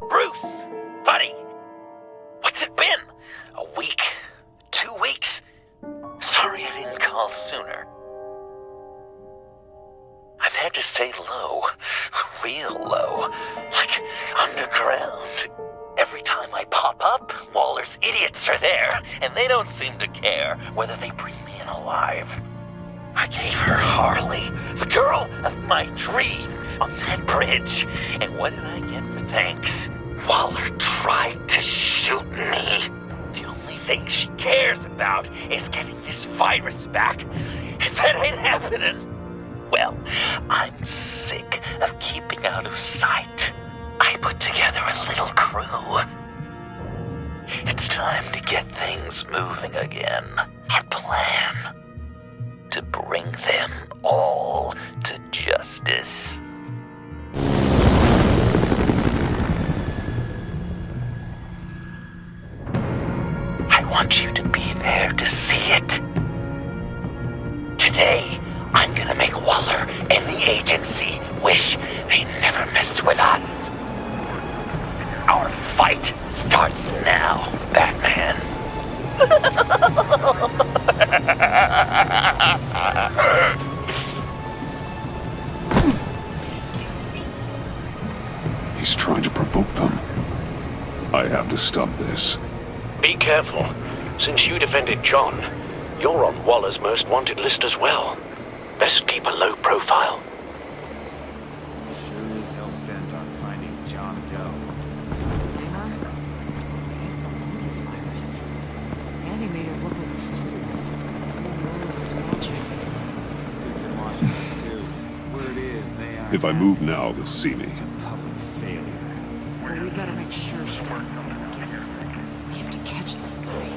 Bruce! Buddy! What's it been? A week? 2 weeks? Sorry I didn't call sooner. I've had to stay low. Real low. Like underground. Every time I pop up, Waller's idiots are there, and they don't seem to care whether they bring me in alive. I gave her Harley, the girl of my dreams, on that bridge. And what did I get for thanks? Waller tried to shoot me. The only thing she cares about is getting this virus back. And that ain't happening. Well, I'm sick of keeping out of sight. I put together a little crew. It's time to get things moving again. Our plan: to bring them all to justice. I want you to be there to see it. Today, I'm gonna make Waller and the agency wish they never messed with us. Our fight starts now, Batman. He's trying to provoke them. I have to stop this. Be careful. Since you defended John, you're on Waller's most wanted list as well. Best keep a low profile. Sure is hell bent on finding John Doe. It's the Lotus virus. Andy made her look like a fool. The whole world was watching. Suits in Washington, too. Word is, they are... If I move now, they'll see me. Such a public failure. Well, we better make sure she doesn't fail again. We have to catch this guy.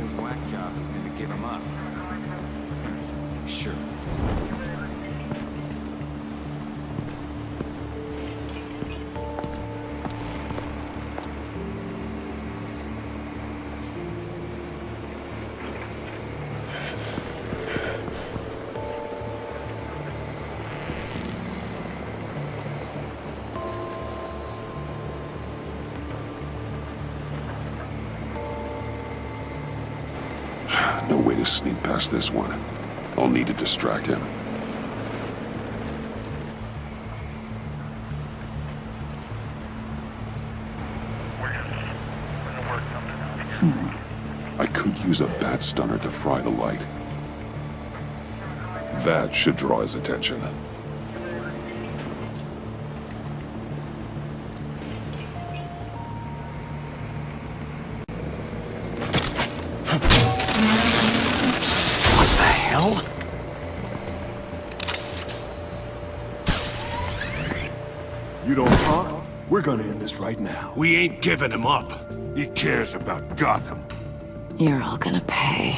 Those whack jobs is gonna give him up. Make sure. No way to sneak past this one. I'll need to distract him. I could use a bat stunner to fry the light. That should draw his attention. You don't talk? We're gonna end this right now. We ain't giving him up. He cares about Gotham. You're all gonna pay.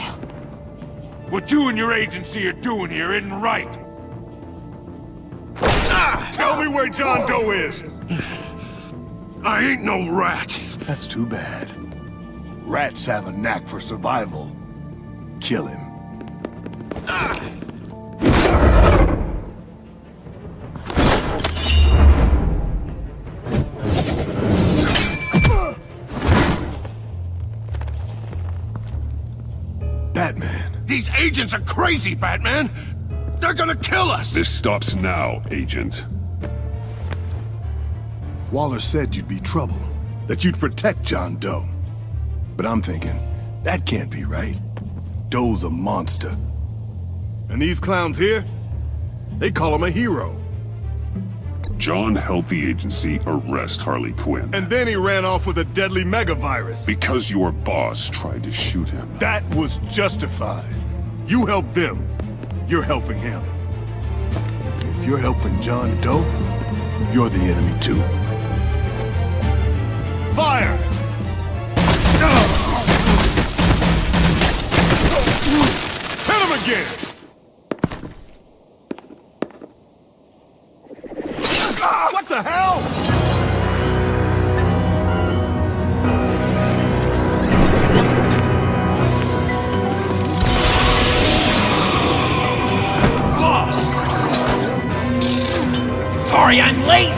What you and your agency are doing here isn't right. Tell me where John Doe is! I ain't no rat. That's too bad. Rats have a knack for survival. Kill him. Batman. These agents are crazy, Batman. They're gonna kill us. This stops now, Agent. Waller said you'd be trouble, that you'd protect John Doe. But I'm thinking, that can't be right. Doe's a monster. And these clowns here, they call him a hero. John helped the agency arrest Harley Quinn. And then he ran off with a deadly megavirus. Because your boss tried to shoot him. That was justified. You helped them, you're helping him. If you're helping John Doe, you're the enemy too. Fire! Hit him again! What the hell? Lost. Sorry I'm late!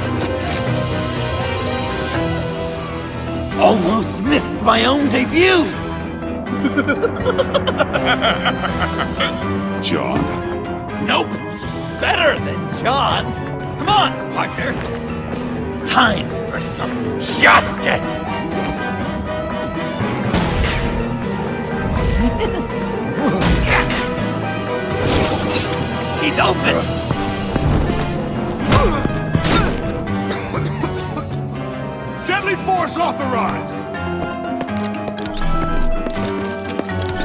my own debut! John. Nope! Better than John! Come on, partner! Time for some justice! He's open! Deadly force authorized!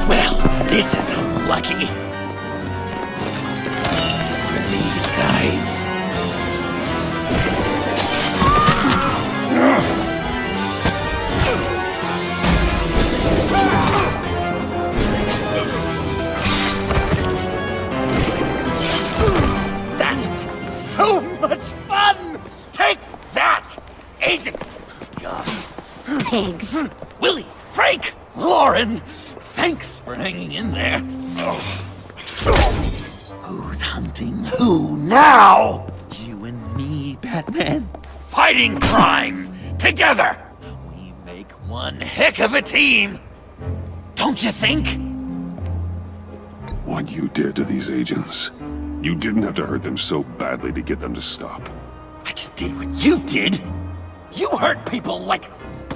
Well, this is unlucky. For these guys. That was so much fun! Take that, agency scum! Pigs. Willie, Frank, Lauren, thanks for hanging in there. Who's hunting who now? You and me, Batman. Fighting crime together. We make one heck of a team. Don't you think? What you did to these agents. You didn't have to hurt them so badly to get them to stop. I just did what you did. You hurt people like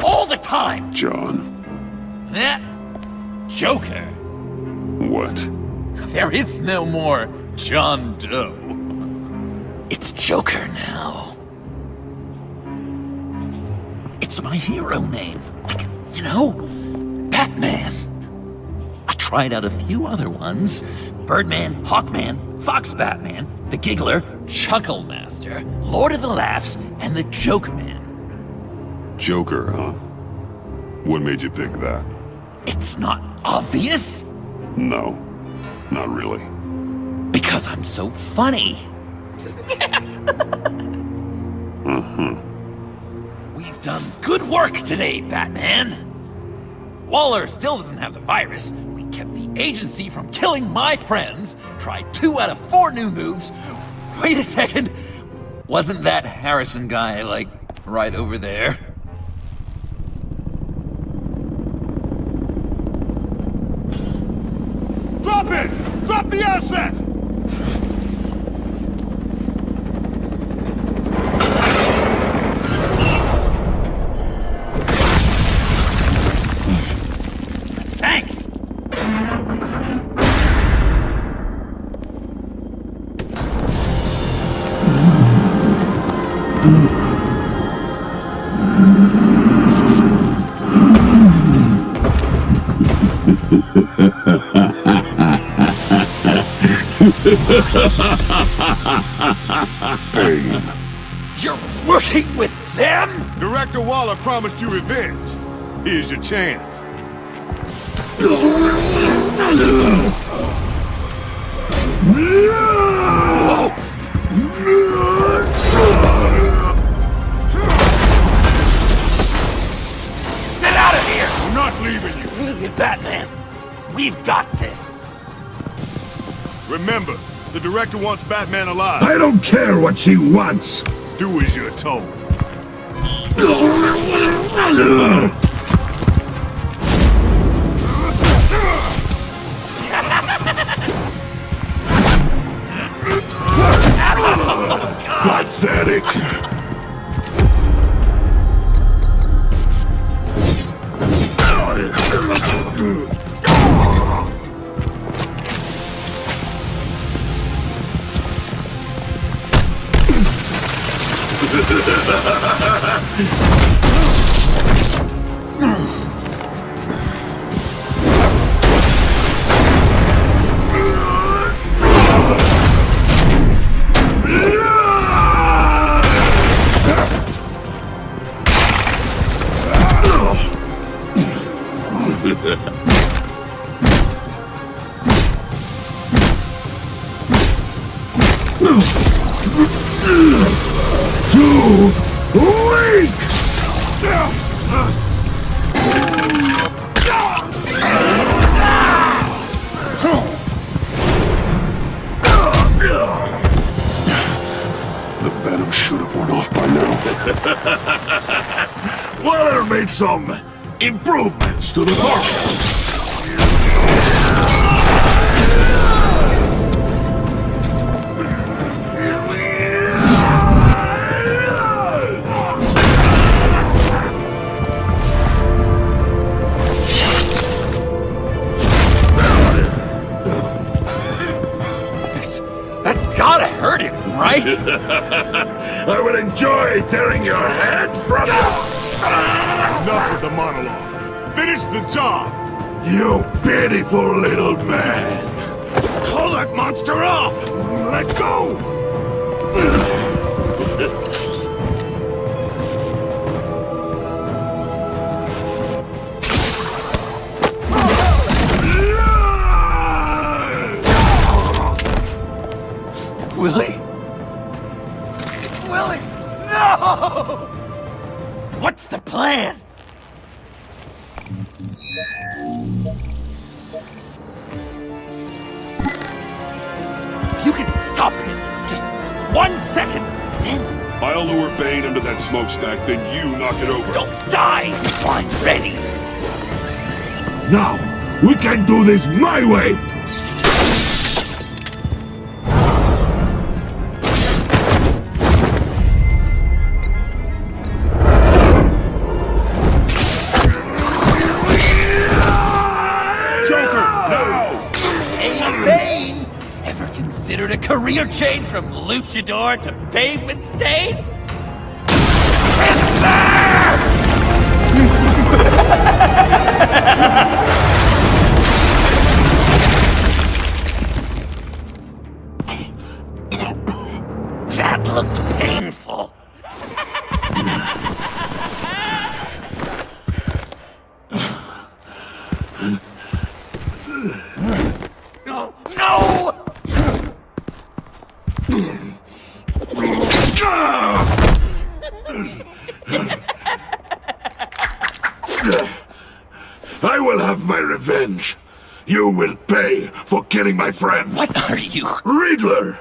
all the time. John. Eh? Joker. What? There is no more John Doe. It's Joker now. It's my hero name. Like, you know, Batman. I tried out a few other ones. Birdman, Hawkman, Fox Batman, the Giggler, Chuckle Master, Lord of the Laughs, and the Joke Man. Joker, huh? What made you pick that? It's not obvious. No, not really. Because I'm so funny. We've done good work today, Batman. Waller still doesn't have the virus. We kept the agency from killing my friends. Tried 2 out of 4 new moves. Wait a second. Wasn't that Harrison guy, like, right over there? Drop it! Drop the asset! Thanks! Bane. You're working with them? Director Waller promised you revenge. Here's your chance. Get out of here! I'm not leaving you. Will you, Batman? We've got this. Remember, the director wants Batman alive. I don't care what she wants. Do as you're told. Pathetic. Too weak! The venom should have worn off by now. Waller made some improvements to the forecast. That's gotta hurt him, right? I will enjoy tearing your head from you. Enough with the monologue. Finish the job! You pitiful little man. Call that monster off! Let go! Willie? Willie! No! What's the plan? If you can stop him for just 1 second, then I'll lure Bane under that smokestack, then you knock it over. don't die! I'm ready! Now, we can do this my way. Hey, Bane! Ever considered a career change from luchador to pavement stain? That looked painful. No! No! I will have my revenge. You will pay for killing my friend. What are you? Riddler!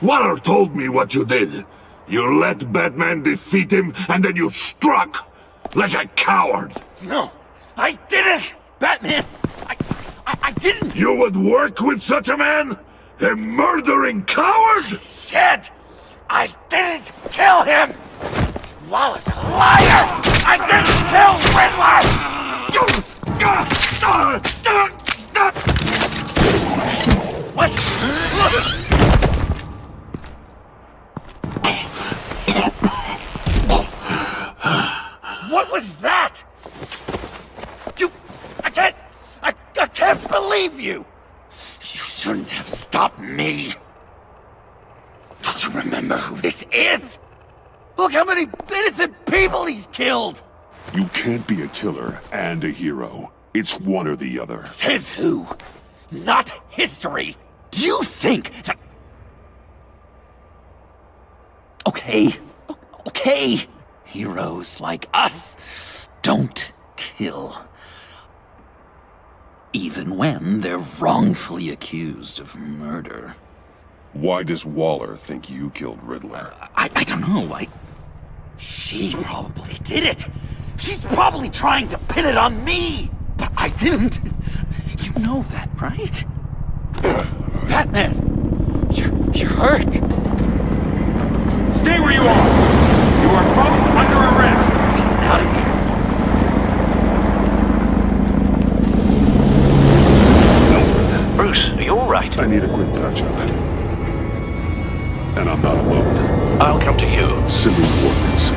Waller told me what you did. You let Batman defeat him, and then you struck like a coward. No, I didn't! Batman! I didn't! You would work with such a man? A murdering coward? Said I didn't kill him! Waller's a liar! I didn't kill Riddler! What? What was that? I can't believe you! You shouldn't have stopped me. Don't you remember who this is? Look how many innocent people he's killed! You can't be a killer and a hero. It's one or the other. Says who? Not history. Do you think that... Okay. Okay. Heroes like us don't kill. Even when they're wrongfully accused of murder. Why does Waller think you killed Riddler? I don't know. She probably did it. She's probably trying to pin it on me. But I didn't. You know that, right? Batman, you're hurt. Stay where you are! You are both under arrest! Get out of here. Bruce, are you alright? I need a quick touch-up. And I'm not alone. I'll come to you. Send me coordinates.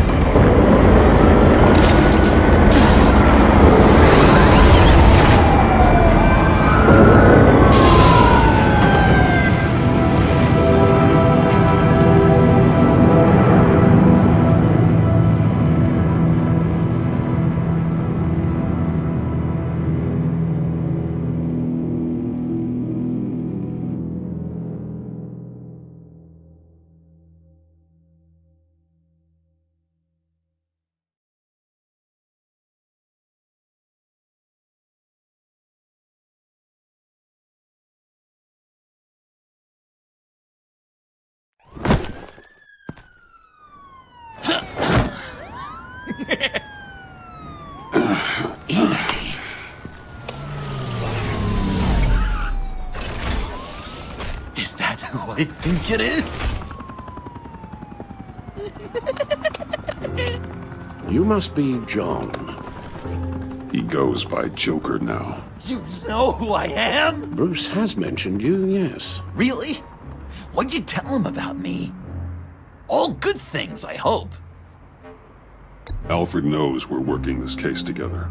who I think it is. You must be John. He goes by Joker now. You know who I am? Bruce has mentioned you, yes. Really? What'd you tell him about me? All good things, I hope. Alfred knows we're working this case together.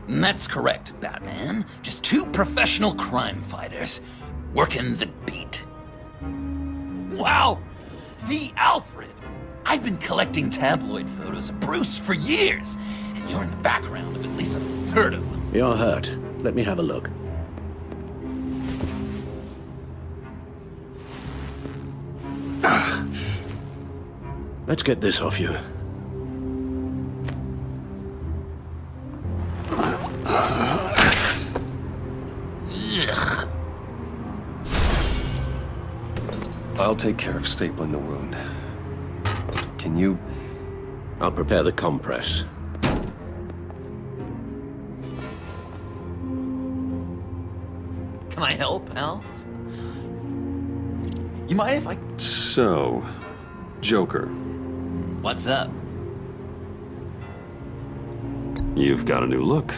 That's correct, Batman. Just two professional crime fighters working the beat. Wow! The Alfred! I've been collecting tabloid photos of Bruce for years, and you're in the background of at least a third of them. You're hurt. Let me have a look. Let's get this off you. Ugh. I'll take care of stapling the wound. Can you... I'll prepare the compress. Can I help, Alf? You mind if I... So... Joker, What's up? you've got a new look.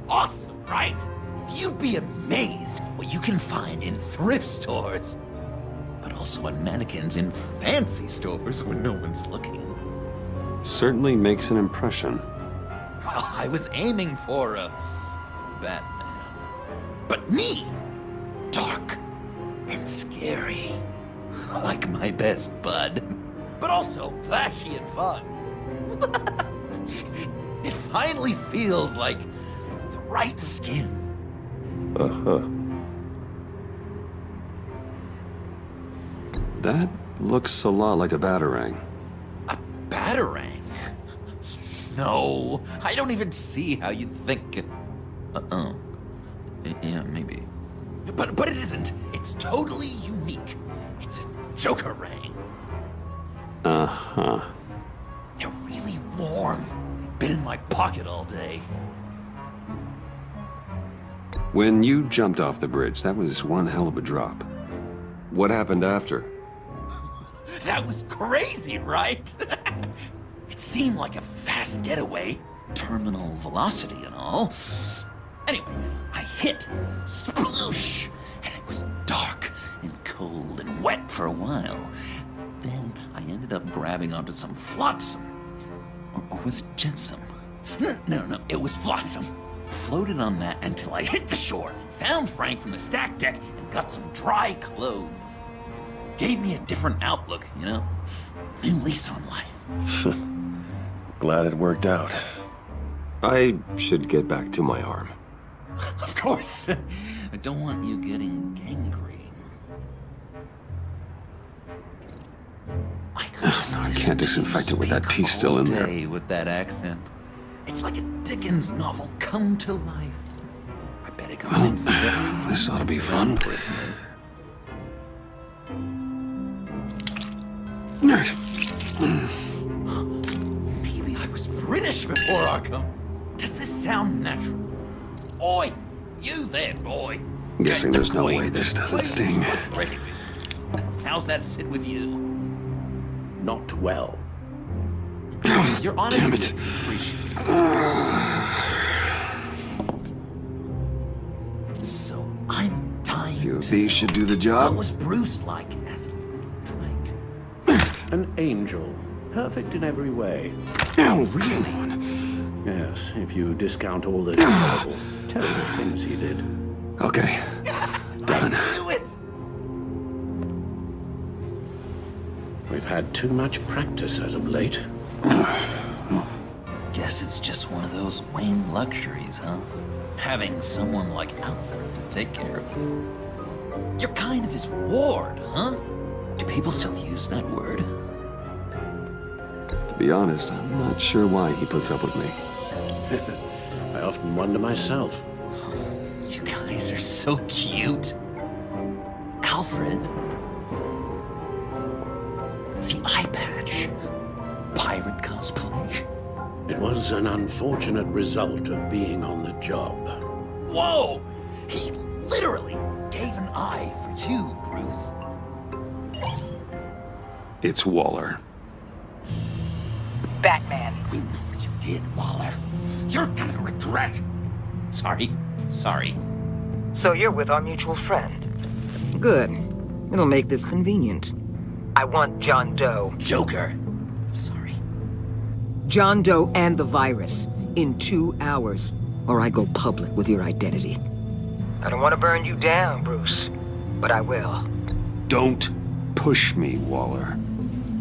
Awesome, right? You'd be amazed what you can find in thrift stores. But also on mannequins in fancy stores when no one's looking. Certainly makes an impression. Well, I was aiming for a Batman. But me! Dark and scary. Like my best bud. But also flashy and fun. It finally feels like the right skin. Uh-huh. That looks a lot like a batarang. Batarang? No, I don't even see how you'd think it... Uh-oh. Yeah, maybe. But it isn't. It's totally unique. It's a Joker-rang. Uh-huh. They're really warm. Been in my pocket all day. When you jumped off the bridge, that was one hell of a drop. What happened after? That was crazy, right? It seemed like a fast getaway. Terminal velocity and all. Anyway, I hit. Sploosh! And it was dark and cold and wet for a while. Then I ended up grabbing onto some flotsam. Or was it jetsam? No, it was flotsam. Floated on that until I hit the shore, found Frank from the stack deck, and got some dry clothes. Gave me a different outlook, you know? New lease on life. Glad it worked out. I should get back to my arm. Of course. I don't want you getting gangrene. I can't disinfect it with that tea still in there. With that accent. It's like a Dickens novel come to life. I bet it comes in very... This ought to be fun. Maybe I was British before I come. Does this sound natural? Oi! You there, boy. Guessing there's no way this doesn't sting. How's that sit with you? Not well. Your honesty Damn it. is appreciated. So I'm dying. A few of to these know, should do the what job. was Bruce like as a tyke? An angel. Perfect in every way. Oh, really? Yes, if you discount all the terrible, terrible things he did. Okay. Done. I knew it. We've had too much practice as of late. Guess it's just one of those Wayne luxuries, huh? Having someone like Alfred to take care of you. You're kind of his ward, huh? Do people still use that word? To be honest, I'm not sure why he puts up with me. I often wonder myself. You guys are so cute. Alfred. The eye patch. Pirate cosplay. It was an unfortunate result of being on the job. Whoa! He literally gave an eye for you, Bruce. It's Waller. Batman. We know what you did, Waller. You're gonna regret. Sorry. So you're with our mutual friend. Good. It'll make this convenient. I want John Doe. Joker. Sorry. John Doe and the virus in 2 hours, or I go public with your identity. I don't want to burn you down, Bruce, but I will. Don't push me, Waller.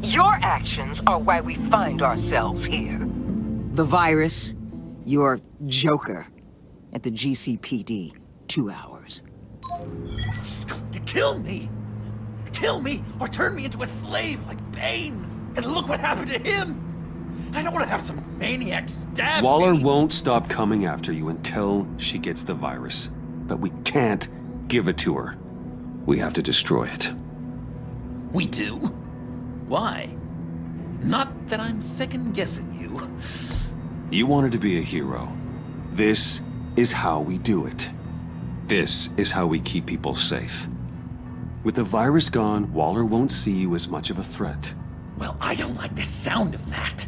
Your actions are why we find ourselves here. The virus, your Joker, at the GCPD, 2 hours. She's going to kill me. Kill me or turn me into a slave like Bane. And look what happened to him. I don't want to have some maniac stab Waller me. won't stop coming after you until she gets the virus. But we can't give it to her. We have to destroy it. We do? Why? Not that I'm second-guessing you. You wanted to be a hero. This is how we do it. This is how we keep people safe. With the virus gone, Waller won't see you as much of a threat. Well, I don't like the sound of that.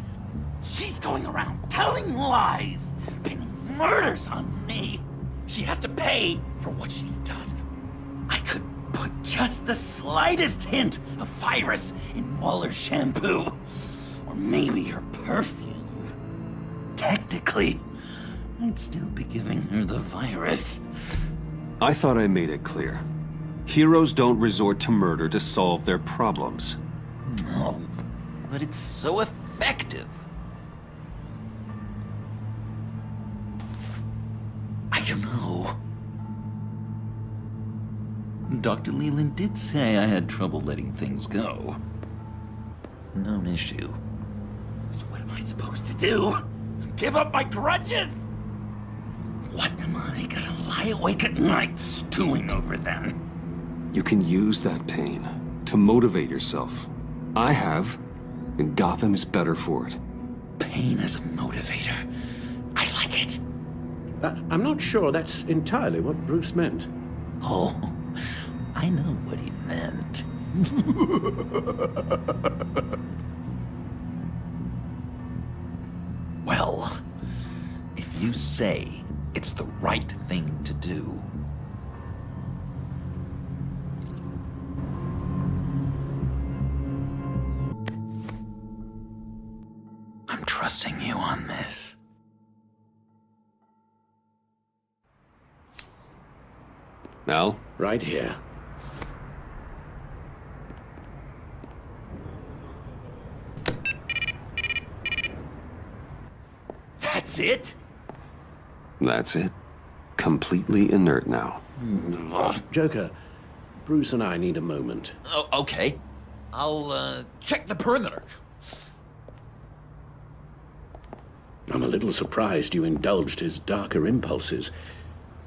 She's going around telling lies, pinning murders on me. She has to pay for what she's done. I could put just the slightest hint of virus in Waller's shampoo. Or maybe her perfume. Technically, I'd still be giving her the virus. I thought I made it clear. Heroes don't resort to murder to solve their problems. No, but it's so effective. I don't know. Dr. Leland did say I had trouble letting things go. Known issue. So what am I supposed to do? Give up my grudges? What am I gonna lie awake at night stewing over then? You can use that pain to motivate yourself. I have, and Gotham is better for it. Pain as a motivator. I like it. I'm not sure that's entirely what Bruce meant. Oh, I know what he meant. Well, if you say it's the right thing to do, I'm trusting you on this. Now? Right here. That's it? That's it. Completely inert now. Joker, Bruce and I need a moment. Oh, okay. I'll, check the perimeter. I'm a little surprised you indulged his darker impulses.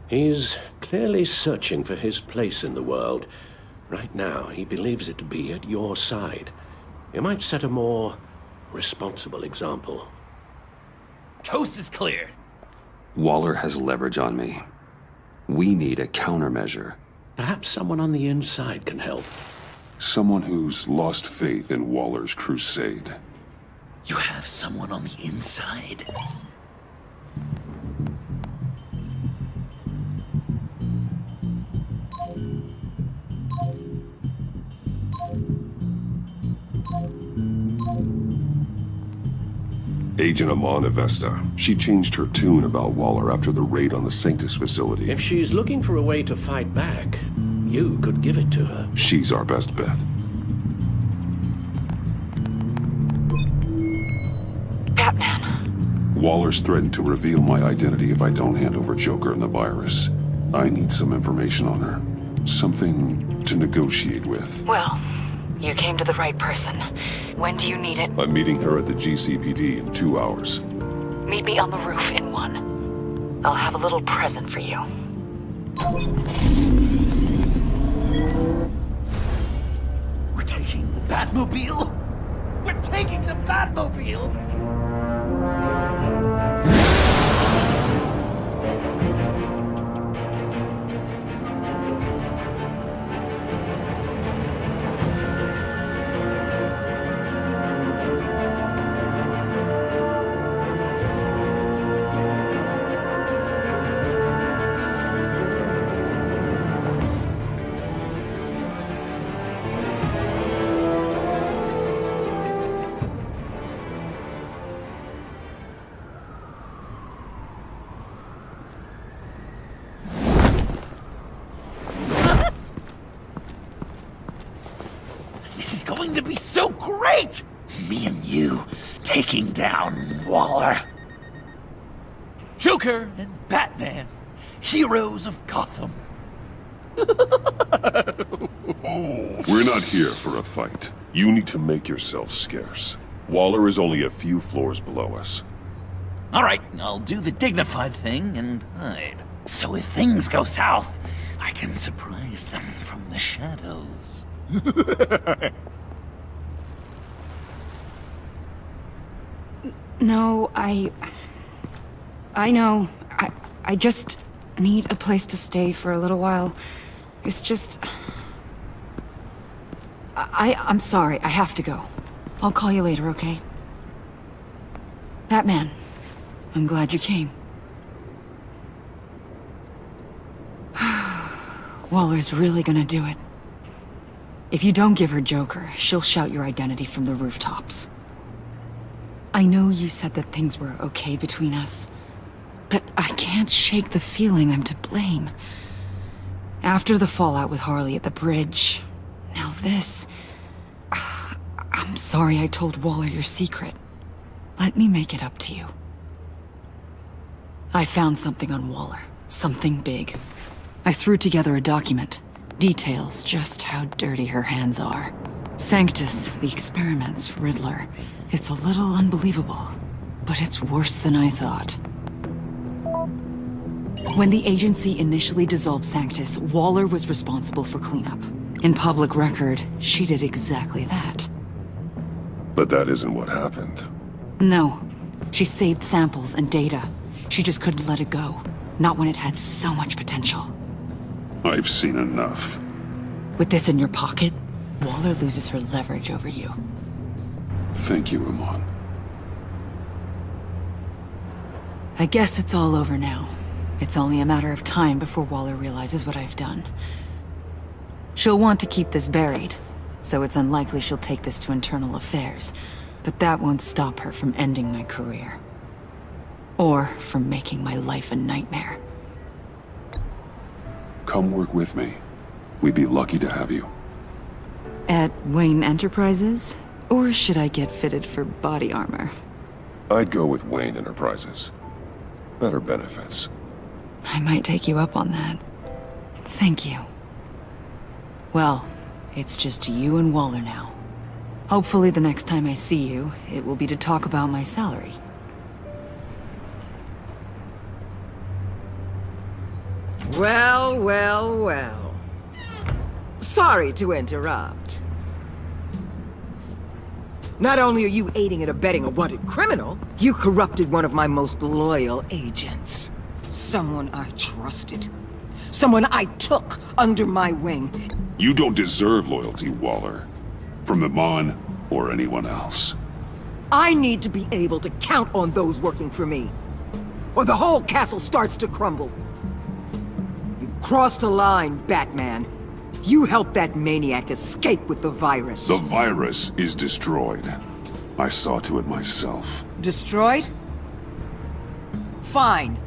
He's clearly searching for his place in the world. Right now, he believes it to be at your side. You might set a more responsible example. Coast is clear. Waller has leverage on me. We need a countermeasure. Perhaps someone on the inside can help. Someone who's lost faith in Waller's crusade. You have someone on the inside? Agent Amana Vesta. She changed her tune about Waller after the raid on the Sanctus facility. If she's looking for a way to fight back, you could give it to her. She's our best bet. Batman. Waller's threatened to reveal my identity if I don't hand over Joker and the virus. I need some information on her. Something to negotiate with. Well, you came to the right person. When do you need it? I'm meeting her at the GCPD in 2 hours. Meet me on the roof in 1. I'll have a little present for you. We're taking the Batmobile? We're taking the Batmobile? going to be so great! Me and you taking down Waller. Joker and Batman, heroes of Gotham. We're not here for a fight. You need to make yourself scarce. Waller is only a few floors below us. All right, I'll do the dignified thing and hide. So if things go south, I can surprise them from the shadows. No, I know. I just need a place to stay for a little while. It's just... I'm sorry, I have to go. I'll call you later, okay? Batman, I'm glad you came. Waller's really gonna do it. If you don't give her Joker, she'll shout your identity from the rooftops. I know you said that things were okay between us, but I can't shake the feeling I'm to blame. After the fallout with Harley at the bridge, now this... I'm sorry I told Waller your secret. Let me make it up to you. I found something on Waller. Something big. I threw together a document. Details just how dirty her hands are. Sanctus, the experiments, Riddler. It's a little unbelievable, but it's worse than I thought. When the agency initially dissolved Sanctus, Waller was responsible for cleanup. In public record, she did exactly that. But that isn't what happened. No. She saved samples and data. She just couldn't let it go. Not when it had so much potential. I've seen enough. With this in your pocket, Waller loses her leverage over you. Thank you, Iman. I guess it's all over now. It's only a matter of time before Waller realizes what I've done. She'll want to keep this buried, so it's unlikely she'll take this to internal affairs. But that won't stop her from ending my career. Or from making my life a nightmare. Come work with me. We'd be lucky to have you. At Wayne Enterprises? Or should I get fitted for body armor? I'd go with Wayne Enterprises. Better benefits. I might take you up on that. Thank you. Well, it's just you and Waller now. Hopefully the next time I see you, it will be to talk about my salary. Well, well, well. Sorry to interrupt. Not only are you aiding and abetting a wanted criminal, you corrupted one of my most loyal agents. Someone I trusted. Someone I took under my wing. You don't deserve loyalty, Waller. From Iman or anyone else. I need to be able to count on those working for me. Or the whole castle starts to crumble. You've crossed a line, Batman. You helped that maniac escape with the virus. The virus is destroyed. I saw to it myself. Destroyed? Fine.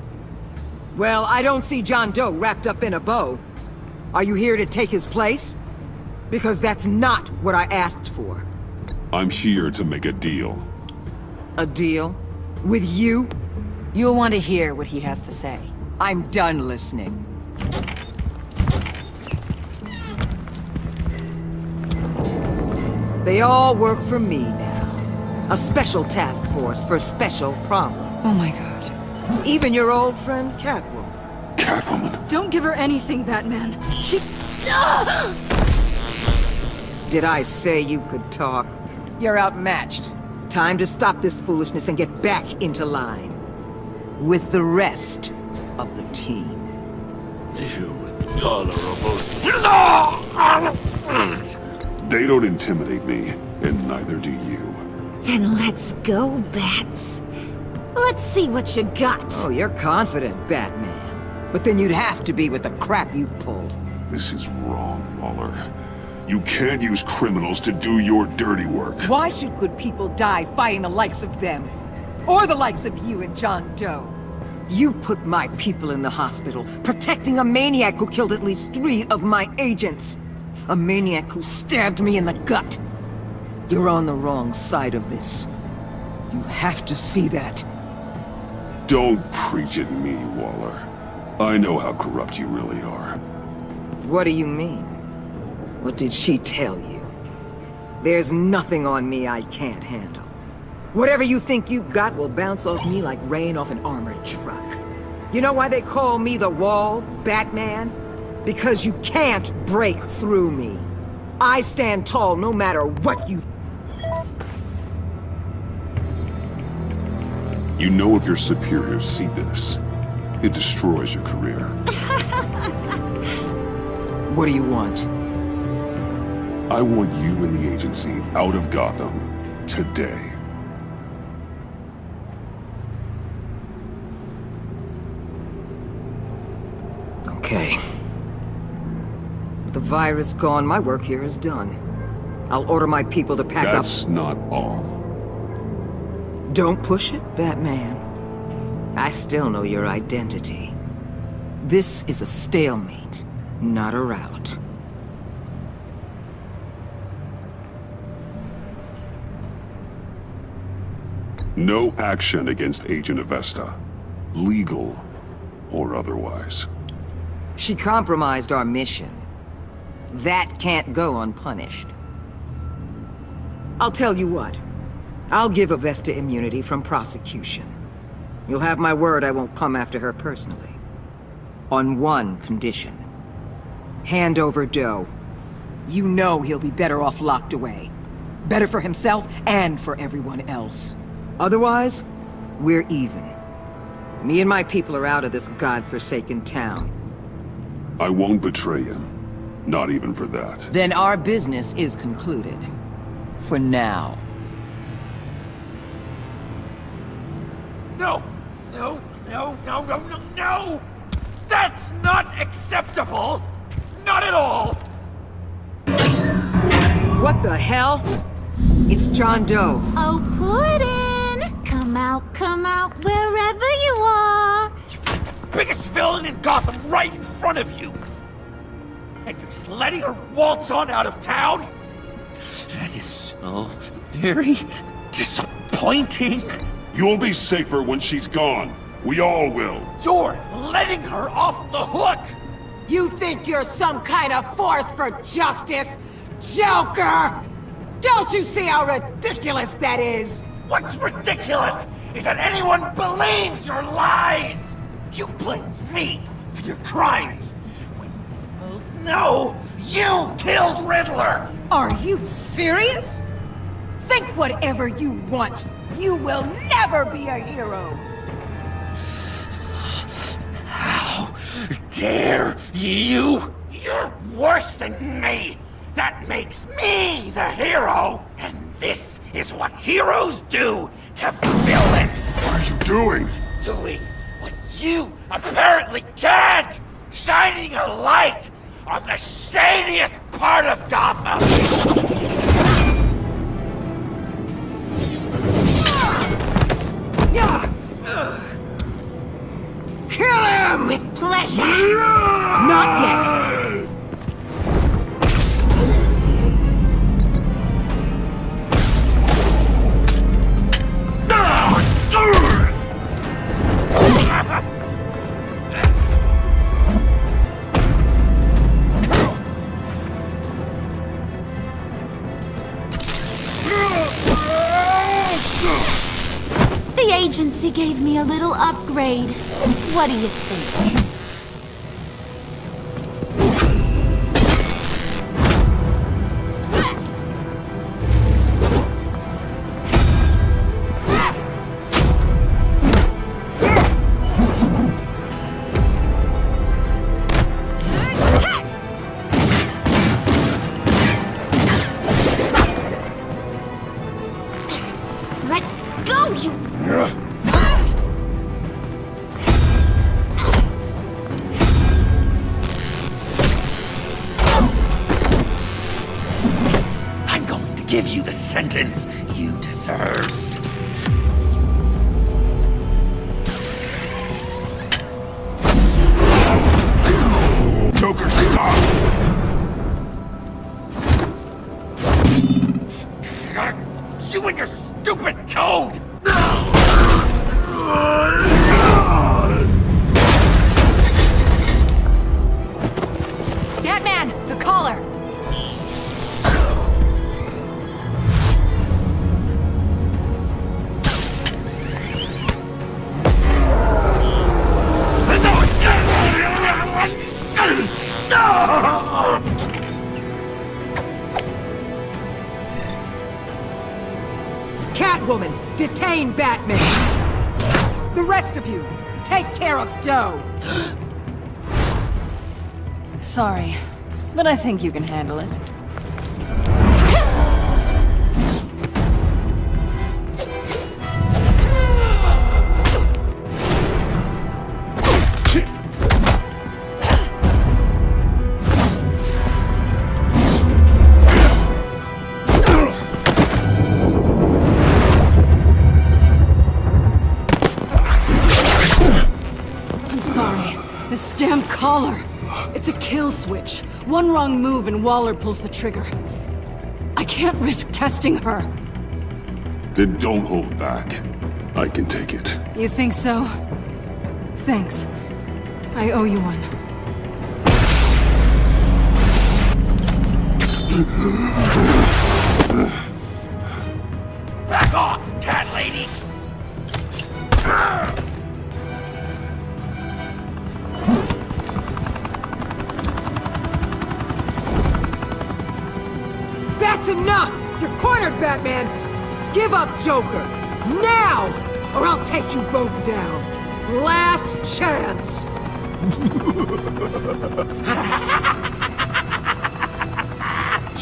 Well, I don't see John Doe wrapped up in a bow. Are you here to take his place? Because that's not what I asked for. I'm here to make a deal. A deal? With you? You'll want to hear what he has to say. I'm done listening. They all work for me now. A special task force for special problems. Oh my god. Even your old friend Catwoman. Catwoman? Don't give her anything, Batman. She... Did I say you could talk? You're outmatched. Time to stop this foolishness and get back into line. With the rest of the team. You intolerable... They don't intimidate me, and neither do you. Then let's go, Bats. Let's see what you got. Oh, you're confident, Batman. But then you'd have to be with the crap you've pulled. This is wrong, Waller. You can't use criminals to do your dirty work. Why should good people die fighting the likes of them? Or the likes of you and John Doe? You put my people in the hospital, protecting a maniac who killed at least 3 of my agents. A maniac who stabbed me in the gut. You're on the wrong side of this. You have to see that. Don't preach at me, Waller. I know how corrupt you really are. What do you mean? What did she tell you? There's nothing on me I can't handle. Whatever you think you got will bounce off me like rain off an armored truck. You know why they call me the Wall, Batman? Because you can't break through me. I stand tall no matter what you... You know if your superiors see this, it destroys your career. What do you want? I want you and the agency out of Gotham today. Okay. With the virus gone, my work here is done. I'll order my people to pack up... That's not all. Don't push it, Batman. I still know your identity. This is a stalemate, not a rout. No action against Agent Avesta, legal or otherwise. She compromised our mission. That can't go unpunished. I'll tell you what. I'll give Avesta immunity from prosecution. You'll have my word I won't come after her personally. On one condition. Hand over Doe. You know he'll be better off locked away. Better for himself and for everyone else. Otherwise, we're even. Me and my people are out of this godforsaken town. I won't betray him. Not even for that. Then our business is concluded. For now. No! No, no, no, no, no, no! That's not acceptable! Not at all! What the hell? It's John Doe. Oh, Puddin'! Come out, wherever you are! Biggest villain in Gotham right in front of you! And you're just letting her waltz on out of town? That is so very disappointing. You'll be safer when she's gone. We all will. You're letting her off the hook! You think you're some kind of force for justice, Joker? Don't you see how ridiculous that is? What's ridiculous is that anyone believes your lies! You blame me for your crimes, when we both know you killed Riddler! Are you serious? Think whatever you want. You will never be a hero. How dare you? You're worse than me! That makes me the hero! And this is what heroes do to villains! What are you doing? Doing what you apparently can't! Shining a light on the shadiest part of Gotham! Kill him! With pleasure! Not yet! The agency gave me a little upgrade. What do you think? Let go, you... I'm going to give you the sentence you deserve. Joker, stop! You and your stupid code! Batman, the collar! Catwoman, detain Batman! The rest of you, take care of Doe! Sorry, but I think you can handle it. I'm sorry. This damn collar. It's a kill switch. One wrong move and Waller pulls the trigger. I can't risk testing her. Then don't hold back. I can take it. You think so? Thanks. I owe you one. Back off, cat lady! That's enough! You're cornered, Batman! Give up Joker! Now! Or I'll take you both down! Last chance!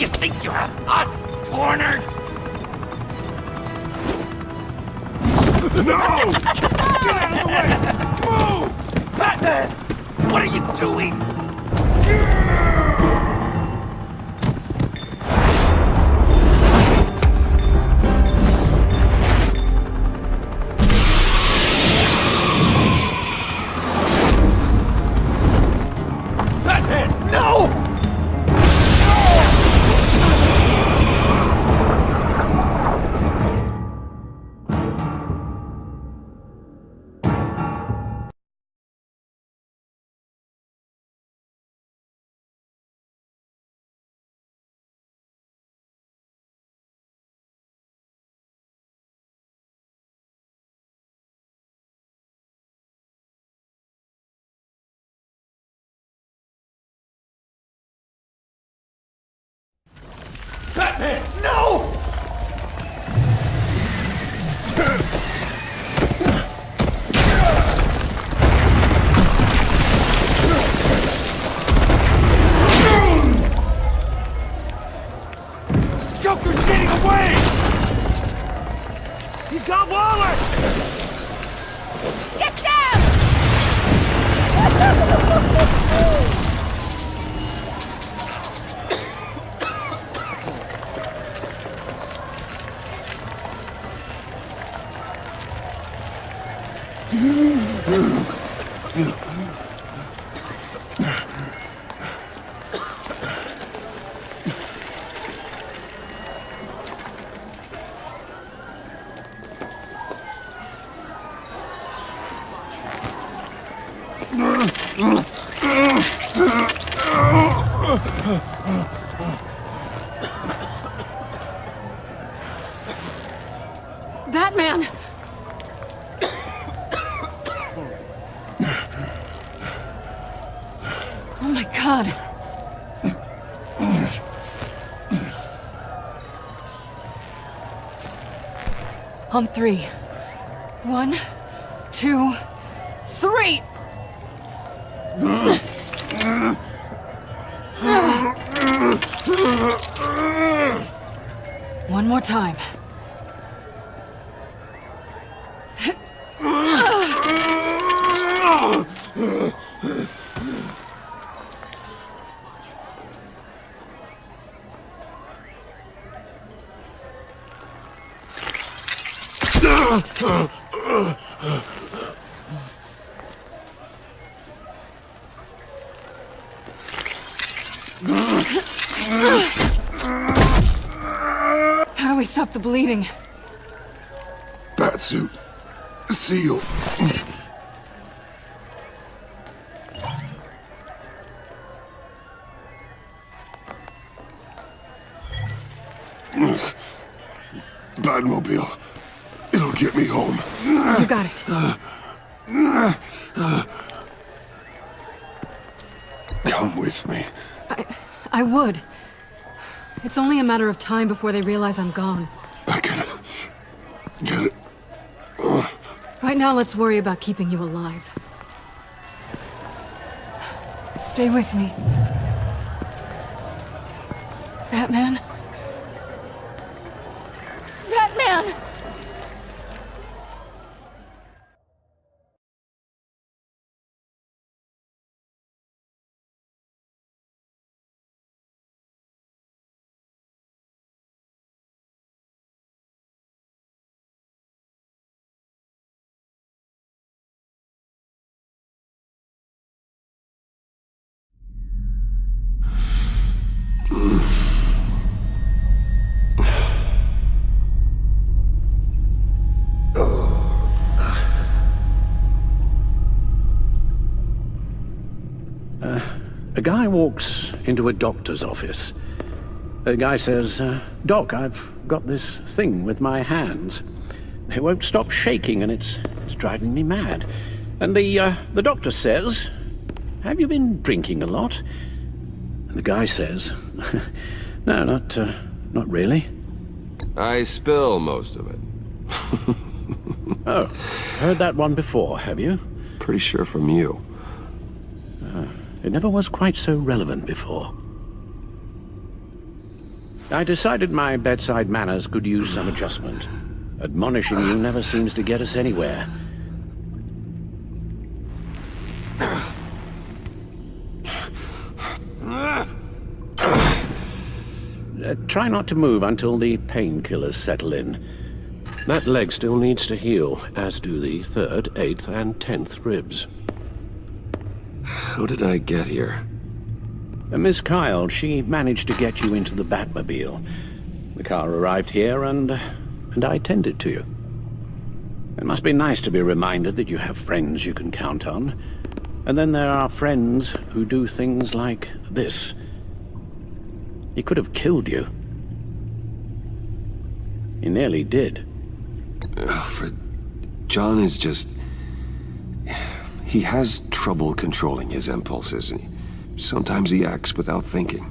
You think you have us cornered? No! Get out of the way! Move! Batman! What are you doing? Batman, no! Batman, no! Joker's getting away! He's got Waller! Get down! Batman! Oh my god. On three. 1, 2, 3! One more time. How do we we stop the bleeding? Batsuit. Seal. Batmobile. It'll get me home. You got it. Come with me. I would. It's only a matter of time before they realize I'm gone. I can get it. Right now, let's worry about keeping you alive. Stay with me. Batman? Batman! A guy walks into a doctor's office. The guy says, Doc, I've got this thing with my hands. They won't stop shaking and it's driving me mad. And the doctor says, have you been drinking a lot? And the guy says, no, not really. I spill most of it. Oh, heard that one before, have you? Pretty sure from you. It never was quite so relevant before. I decided my bedside manners could use some adjustment. Admonishing you never seems to get us anywhere. Try not to move until the painkillers settle in. That leg still needs to heal, as do the 3rd, 8th, and 10th ribs. How did I get here? Miss Kyle, she managed to get you into the Batmobile. The car arrived here and I tended to you. It must be nice to be reminded that you have friends you can count on. And then there are friends who do things like this. He could have killed you. He nearly did. Alfred, John is just... He has trouble controlling his impulses. Sometimes he acts without thinking.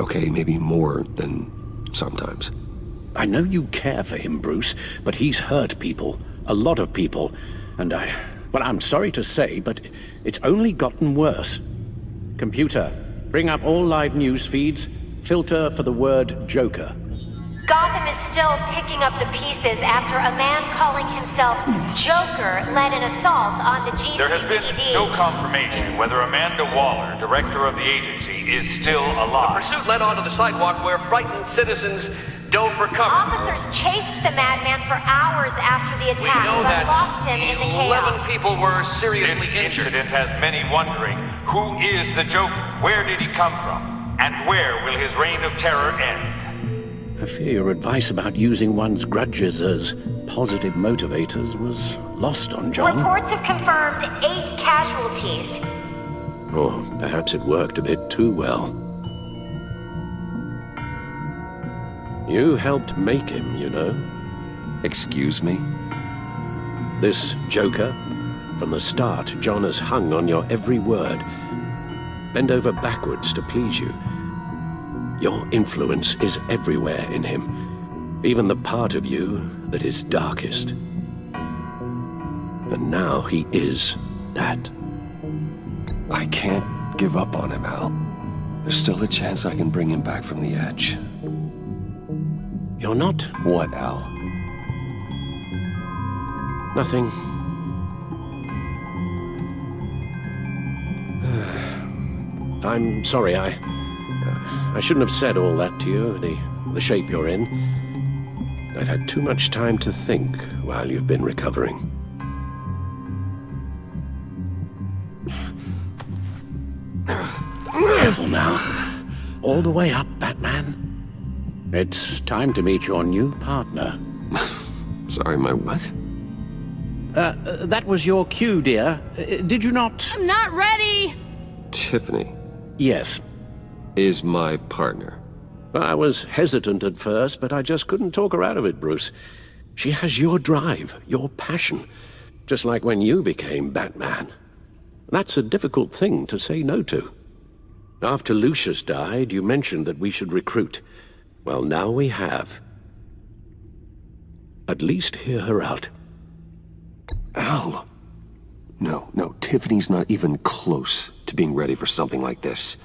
Okay, maybe more than sometimes. I know you care for him, Bruce, but he's hurt people. A lot of people. And well, I'm sorry to say, but it's only gotten worse. Computer, bring up all live news feeds. Filter for the word Joker. Gotham is still picking up the pieces after a man calling himself Joker led an assault on the GCPD. There has been no confirmation whether Amanda Waller, director of the agency, is still alive. The pursuit led onto the sidewalk where frightened citizens dove for cover. Officers chased the madman for hours after the attack, We know but that lost him in the 11 chaos. people were seriously This injured. incident has many wondering, who is the Joker? Where did he come from? And where will his reign of terror end? I fear your advice about using one's grudges as positive motivators was lost on John. Reports have confirmed 8 casualties. Or perhaps it worked a bit too well. You helped make him, you know. Excuse me? This Joker, from the start, John has hung on your every word. Bend over backwards to please you. Your influence is everywhere in him, even the part of you that is darkest. And now he is that. I can't give up on him, Al. There's still a chance I can bring him back from the edge. You're not? What, Al? Nothing. I'm sorry, I shouldn't have said all that to you, the shape you're in. I've had too much time to think while you've been recovering. Careful now. All the way up, Batman. It's time to meet your new partner. Sorry, my what? That was your cue, dear. Did you not? I'm not ready! Tiffany Yes. is my partner. I was hesitant at first, but I just couldn't talk her out of it, Bruce. She has your drive, your passion, just like when you became Batman. That's a difficult thing to say no to. After Lucius died, you mentioned that we should recruit. Well, now we have. At least hear her out. Al. No, Tiffany's not even close to being ready for something like this.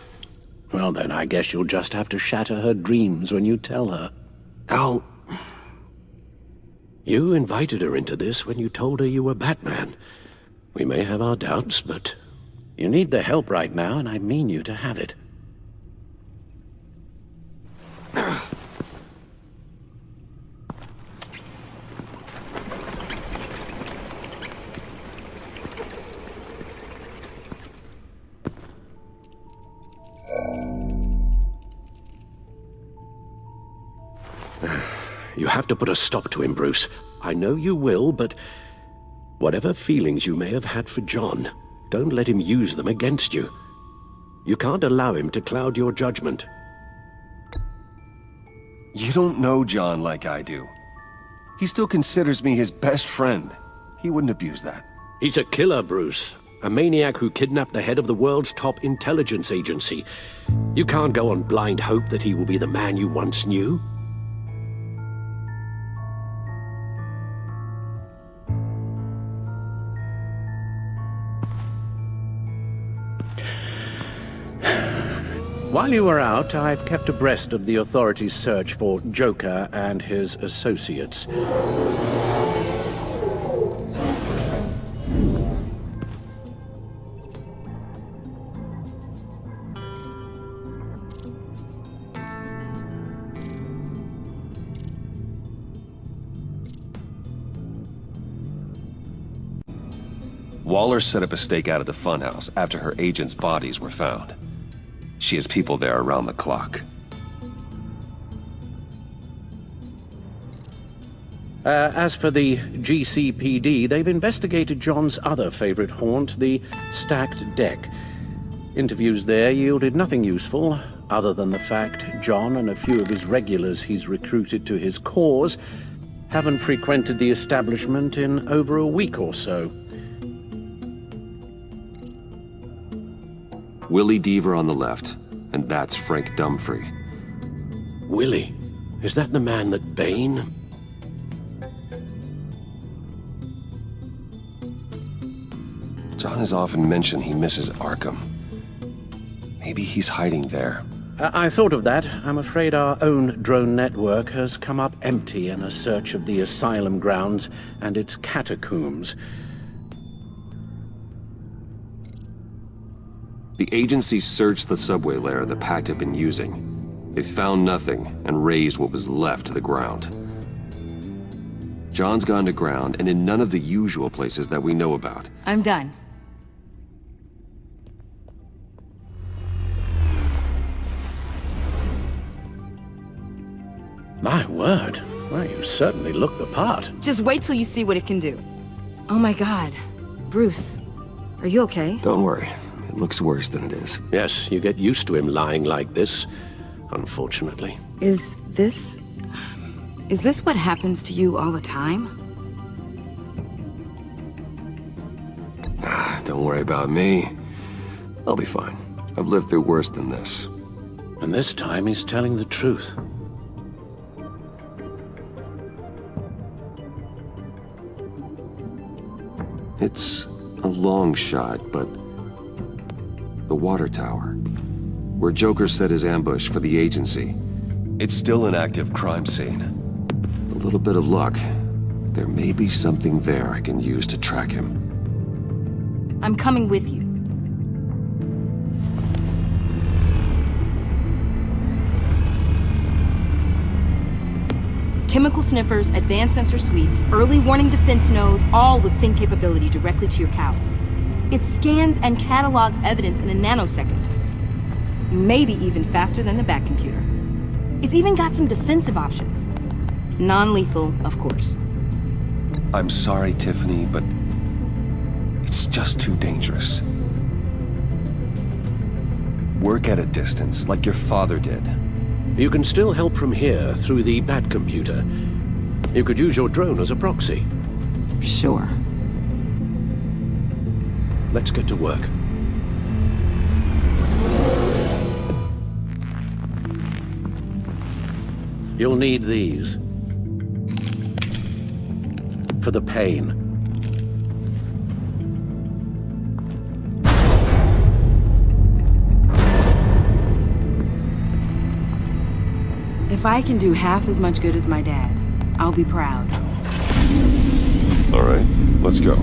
Well, then I guess you'll just have to shatter her dreams when you tell her. Al... You invited her into this when you told her you were Batman. We may have our doubts, but you need the help right now, and I mean you to have it. You have to put a stop to him, Bruce. I know you will, but whatever feelings you may have had for John, don't let him use them against you. You can't allow him to cloud your judgment. You don't know John like I do. He still considers me his best friend. He wouldn't abuse that. He's a killer, Bruce. A maniac who kidnapped the head of the world's top intelligence agency. You can't go on blind hope that he will be the man you once knew. While you were out, I've kept abreast of the authorities' search for Joker and his associates. Waller set up a stakeout at the funhouse after her agents' bodies were found. She has people there around the clock. As for the GCPD, they've investigated John's other favorite haunt, the stacked deck. Interviews there yielded nothing useful, other than the fact John and a few of his regulars he's recruited to his cause haven't frequented the establishment in over a week or so. Willie Deaver on the left, and that's Frank Dumfrey. Willie? Is that the man that Bane? John has often mentioned he misses Arkham. Maybe he's hiding there. I thought of that. I'm afraid our own drone network has come up empty in a search of the asylum grounds and its catacombs. The agency searched the subway layer the Pact had been using. They found nothing and razed what was left to the ground. John's gone to ground and in none of the usual places that we know about. I'm done. My word. Well, you certainly look the part. Just wait till you see what it can do. Oh my God. Bruce, are you okay? Don't worry. It looks worse than it is. Yes, you get used to him lying like this, unfortunately. Is this what happens to you all the time? Don't worry about me. I'll be fine. I've lived through worse than this. And this time he's telling the truth. It's a long shot, but the water tower, where Joker set his ambush for the agency, it's still an active crime scene. With a little bit of luck, there may be something there I can use to track him. I'm coming with you. Chemical sniffers, advanced sensor suites, early warning defense nodes, all with sync capability directly to your couch. It scans and catalogs evidence in a nanosecond. Maybe even faster than the Bat computer. It's even got some defensive options. Non-lethal, of course. I'm sorry, Tiffany, but it's just too dangerous. Work at a distance, like your father did. You can still help from here through the Bat computer. You could use your drone as a proxy. Sure. Let's get to work. You'll need these. For the pain. If I can do half as much good as my dad, I'll be proud. All right, let's go.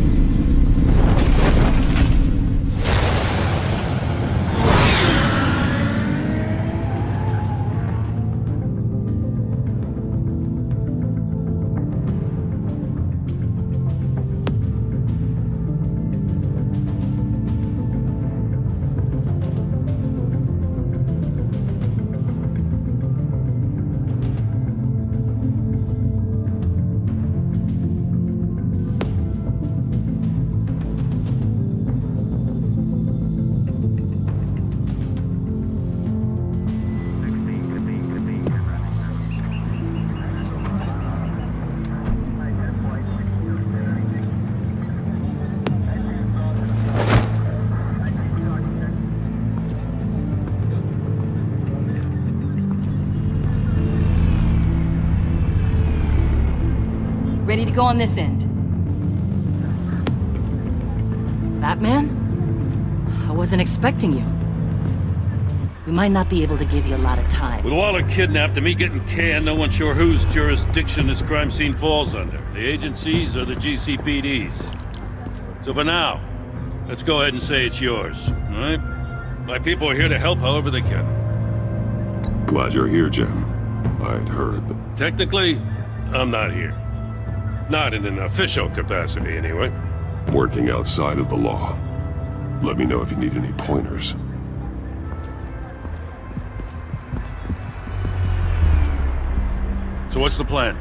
Ready to go on this end. Batman? I wasn't expecting you. We might not be able to give you a lot of time. With Waller kidnapped and me getting canned, no one's sure whose jurisdiction this crime scene falls under. The agencies or the GCPD's. So for now, let's go ahead and say it's yours, all right? My people are here to help however they can. Glad you're here, Jim. I'd heard that... Technically, I'm not here. Not in an official capacity, anyway. Working outside of the law. Let me know if you need any pointers. So what's the plan?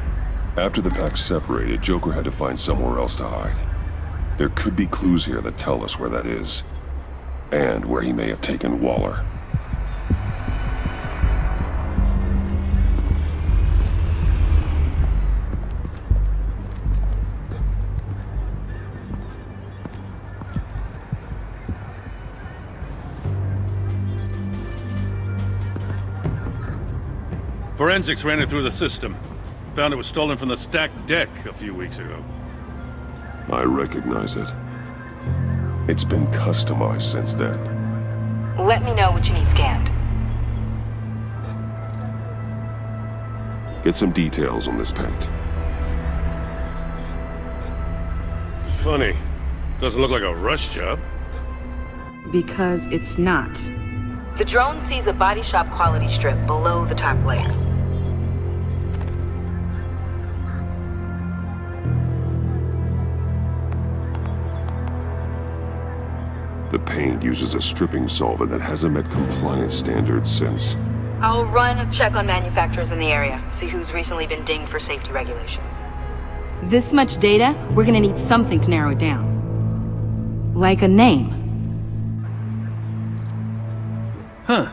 After the pack separated, Joker had to find somewhere else to hide. There could be clues here that tell us where that is. And where he may have taken Waller. Forensics ran it through the system. Found it was stolen from the stacked deck a few weeks ago. I recognize it. It's been customized since then. Let me know what you need scanned. Get some details on this paint. Funny. Doesn't look like a rush job. Because it's not. The drone sees a body shop quality strip below the top layer. The paint uses a stripping solvent that hasn't met compliance standards since... I'll run a check on manufacturers in the area, see who's recently been dinged for safety regulations. This much data, we're gonna need something to narrow it down. Like a name. Huh.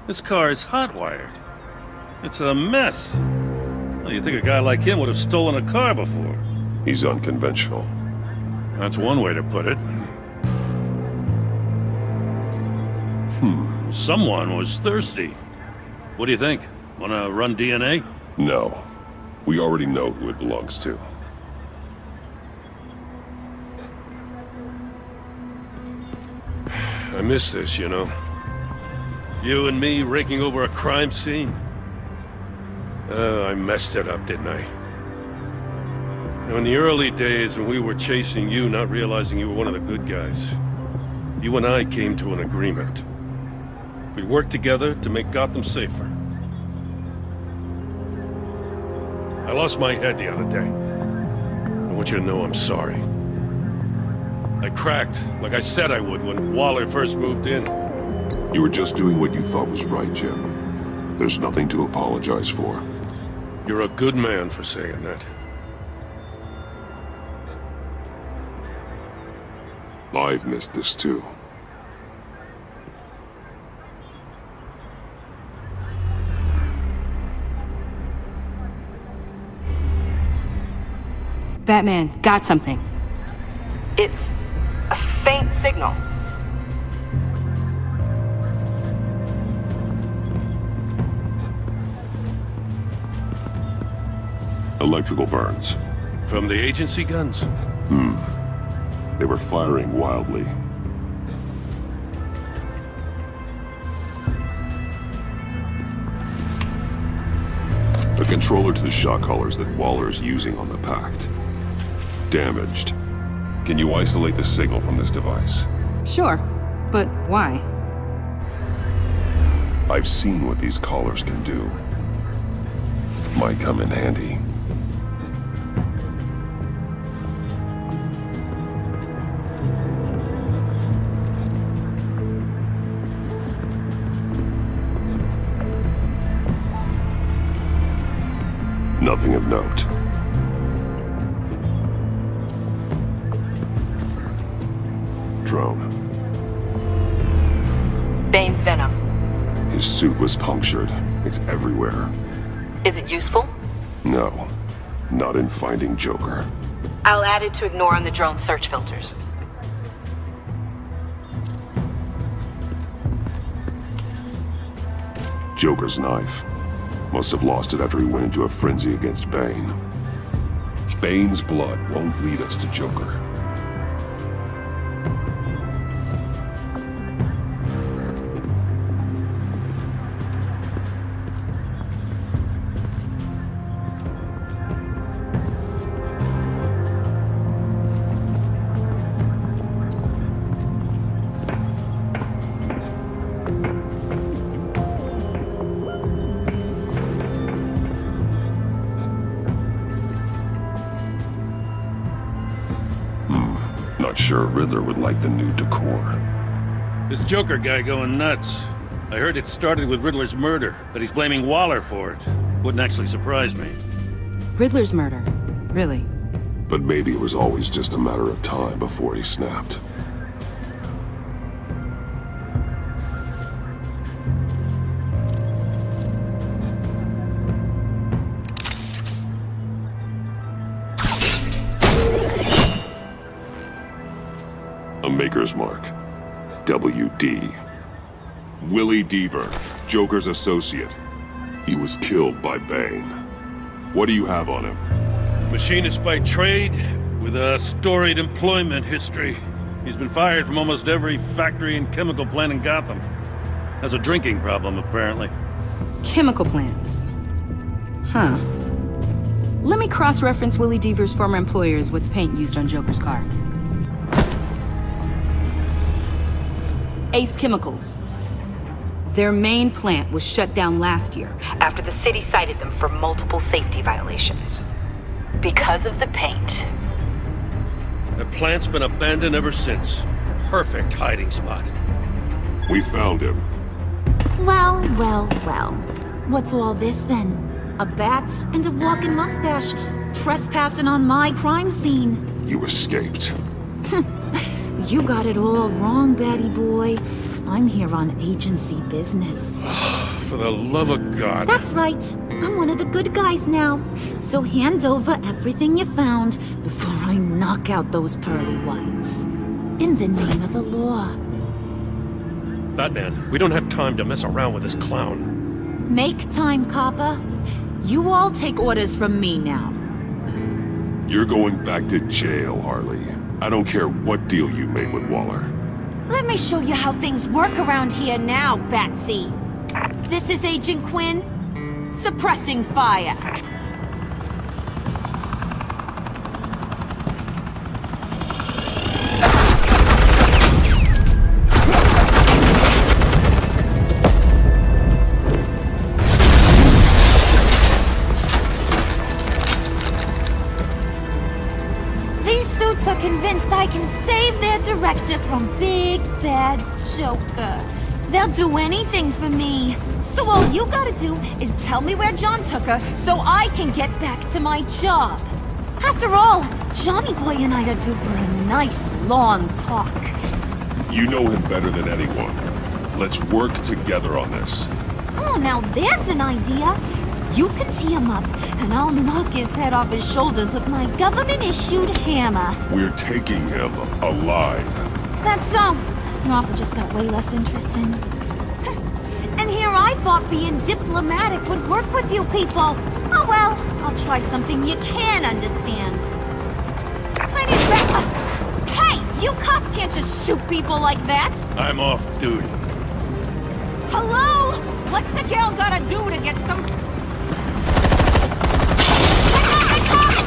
This car is hot-wired. It's a mess. Well, you'd think a guy like him would have stolen a car before. He's unconventional. That's one way to put it. Someone was thirsty. What do you think? Wanna run DNA? No. We already know who it belongs to. I miss this, you know. You and me raking over a crime scene. I messed it up, didn't I? Now, in the early days when we were chasing you, not realizing you were one of the good guys, you and I came to an agreement. We'd work together to make Gotham safer. I lost my head the other day. I want you to know I'm sorry. I cracked, like I said I would when Waller first moved in. You were just doing what you thought was right, Jim. There's nothing to apologize for. You're a good man for saying that. I've missed this too. Batman, got something. It's a faint signal. Electrical burns. From the agency guns? They were firing wildly. A controller to the shot collars that Waller's using on the Pact. Damaged. Can you isolate the signal from this device? Sure, but why? I've seen what these collars can do. Might come in handy. Nothing of note. Drone. Bane's venom. His suit was punctured. It's everywhere. Is it useful? No. Not in finding Joker. I'll add it to ignore on the drone search filters. Joker's knife. Must have lost it after he went into a frenzy against Bane. Bane's blood won't lead us to Joker. Not sure Riddler would like the new decor. This Joker guy going nuts. I heard it started with Riddler's murder, but he's blaming Waller for it. Wouldn't actually surprise me. Riddler's murder? Really? But maybe it was always just a matter of time before he snapped. A Maker's Mark. WD. Willie Deaver, Joker's associate. He was killed by Bane. What do you have on him? Machinist by trade, with a storied employment history. He's been fired from almost every factory and chemical plant in Gotham. Has a drinking problem, apparently. Chemical plants. Huh. Let me cross-reference Willie Deaver's former employers with the paint used on Joker's car. Ace Chemicals. Their main plant was shut down last year after the city cited them for multiple safety violations. Because of the paint. The plant's been abandoned ever since. Perfect hiding spot. We found him. Well, well, well. What's all this then? A bat and a walking mustache trespassing on my crime scene. You escaped. You got it all wrong, Batty boy. I'm here on agency business. For the love of God. That's right. I'm one of the good guys now. So hand over everything you found before I knock out those pearly whites. In the name of the law. Batman, we don't have time to mess around with this clown. Make time, copper. You all take orders from me now. You're going back to jail, Harley. I don't care what deal you made with Waller. Let me show you how things work around here now, Batsy. This is Agent Quinn, suppressing fire. Are convinced I can save their director from Big Bad Joker. They'll do anything for me. So all you gotta do is tell me where John took her so I can get back to my job. After all, Johnny Boy and I are due for a nice, long talk. You know him better than anyone. Let's work together on this. Oh, now there's an idea. You can tee him up, and I'll knock his head off his shoulders with my government-issued hammer. We're taking him alive. That's so. Your offer just got way less interesting. And here I thought being diplomatic would work with you people. Oh well, I'll try something you can understand. Hey, you cops can't just shoot people like that. I'm off duty. Hello? What's a girl gotta do to get some...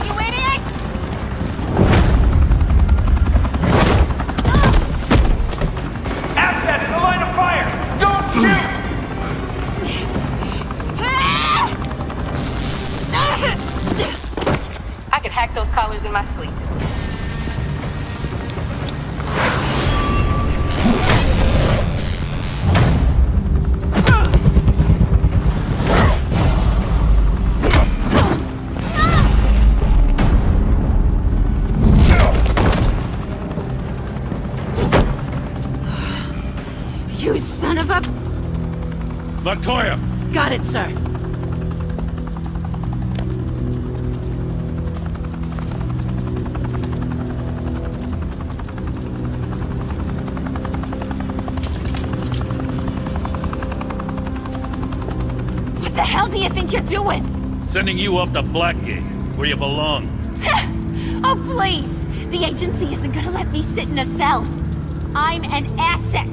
You idiot! Asset in the line of fire! Don't shoot! I can hack those collars in my sleep. You son of a... Montoya! Got it, sir. What the hell do you think you're doing? Sending you off to Blackgate, where you belong. Oh, please! The agency isn't gonna let me sit in a cell. I'm an asset.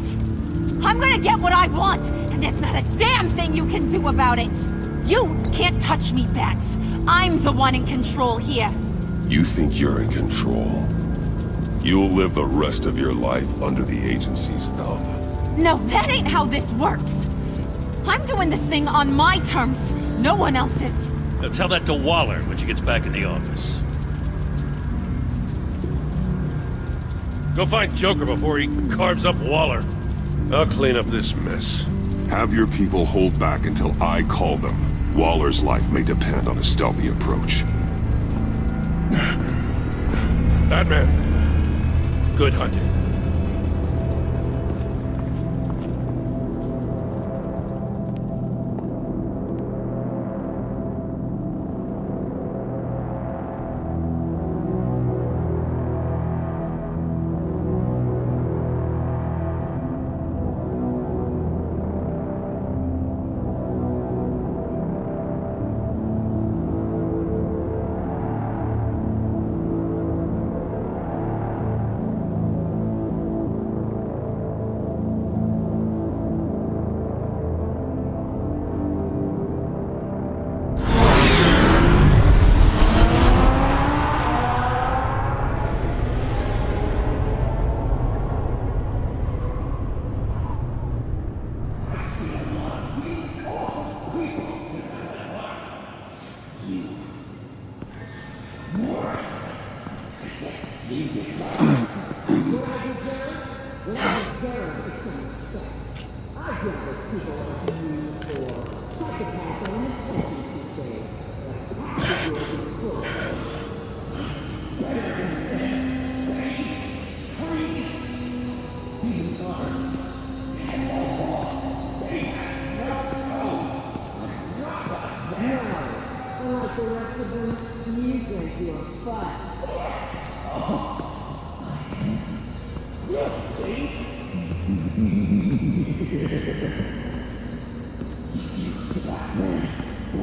I'm gonna get what I want, and there's not a damn thing you can do about it. You can't touch me, Bats. I'm the one in control here. You think you're in control? You'll live the rest of your life under the agency's thumb. No, that ain't how this works. I'm doing this thing on my terms, no one else's. Now tell that to Waller when she gets back in the office. Go find Joker before he carves up Waller. I'll clean up this mess. Have your people hold back until I call them. Waller's life may depend on a stealthy approach. Batman, good hunting.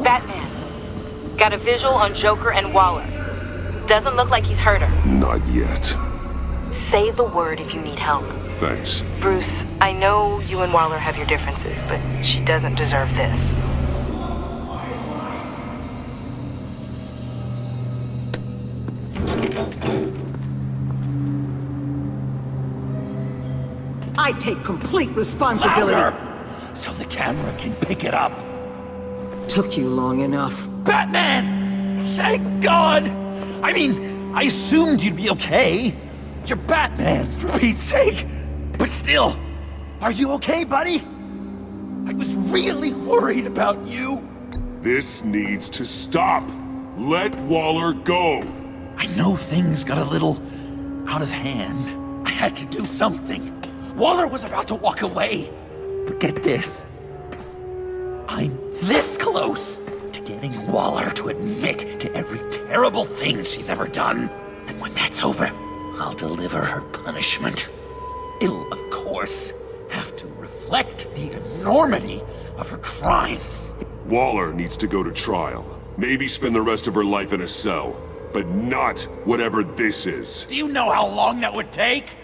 Batman. Got a visual on Joker and Waller. Doesn't look like he's hurt her. Not yet. Say the word if you need help. Thanks. Bruce, I know you and Waller have your differences, but she doesn't deserve this. I take complete responsibility. Louder, so the camera can pick it up. Took you long enough. Batman! Thank God! I mean, I assumed you'd be okay. You're Batman, for Pete's sake. But still, are you okay, buddy? I was really worried about you. This needs to stop. Let Waller go. I know things got a little out of hand. I had to do something. Waller was about to walk away. But get this. I'm this close to getting Waller to admit to every terrible thing she's ever done. And when that's over, I'll deliver her punishment. It'll, of course, have to reflect the enormity of her crimes. Waller needs to go to trial. Maybe spend the rest of her life in a cell. But not whatever this is. Do you know how long that would take?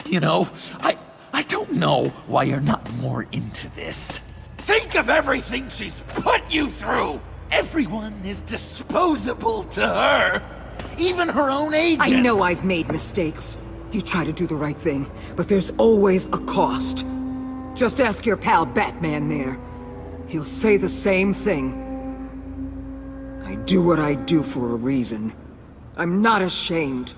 You know, I don't know why you're not more into this. Think of everything she's put you through! Everyone is disposable to her. Even her own agents. I know I've made mistakes. You try to do the right thing, but there's always a cost. Just ask your pal Batman there. He'll say the same thing. I do what I do for a reason. I'm not ashamed.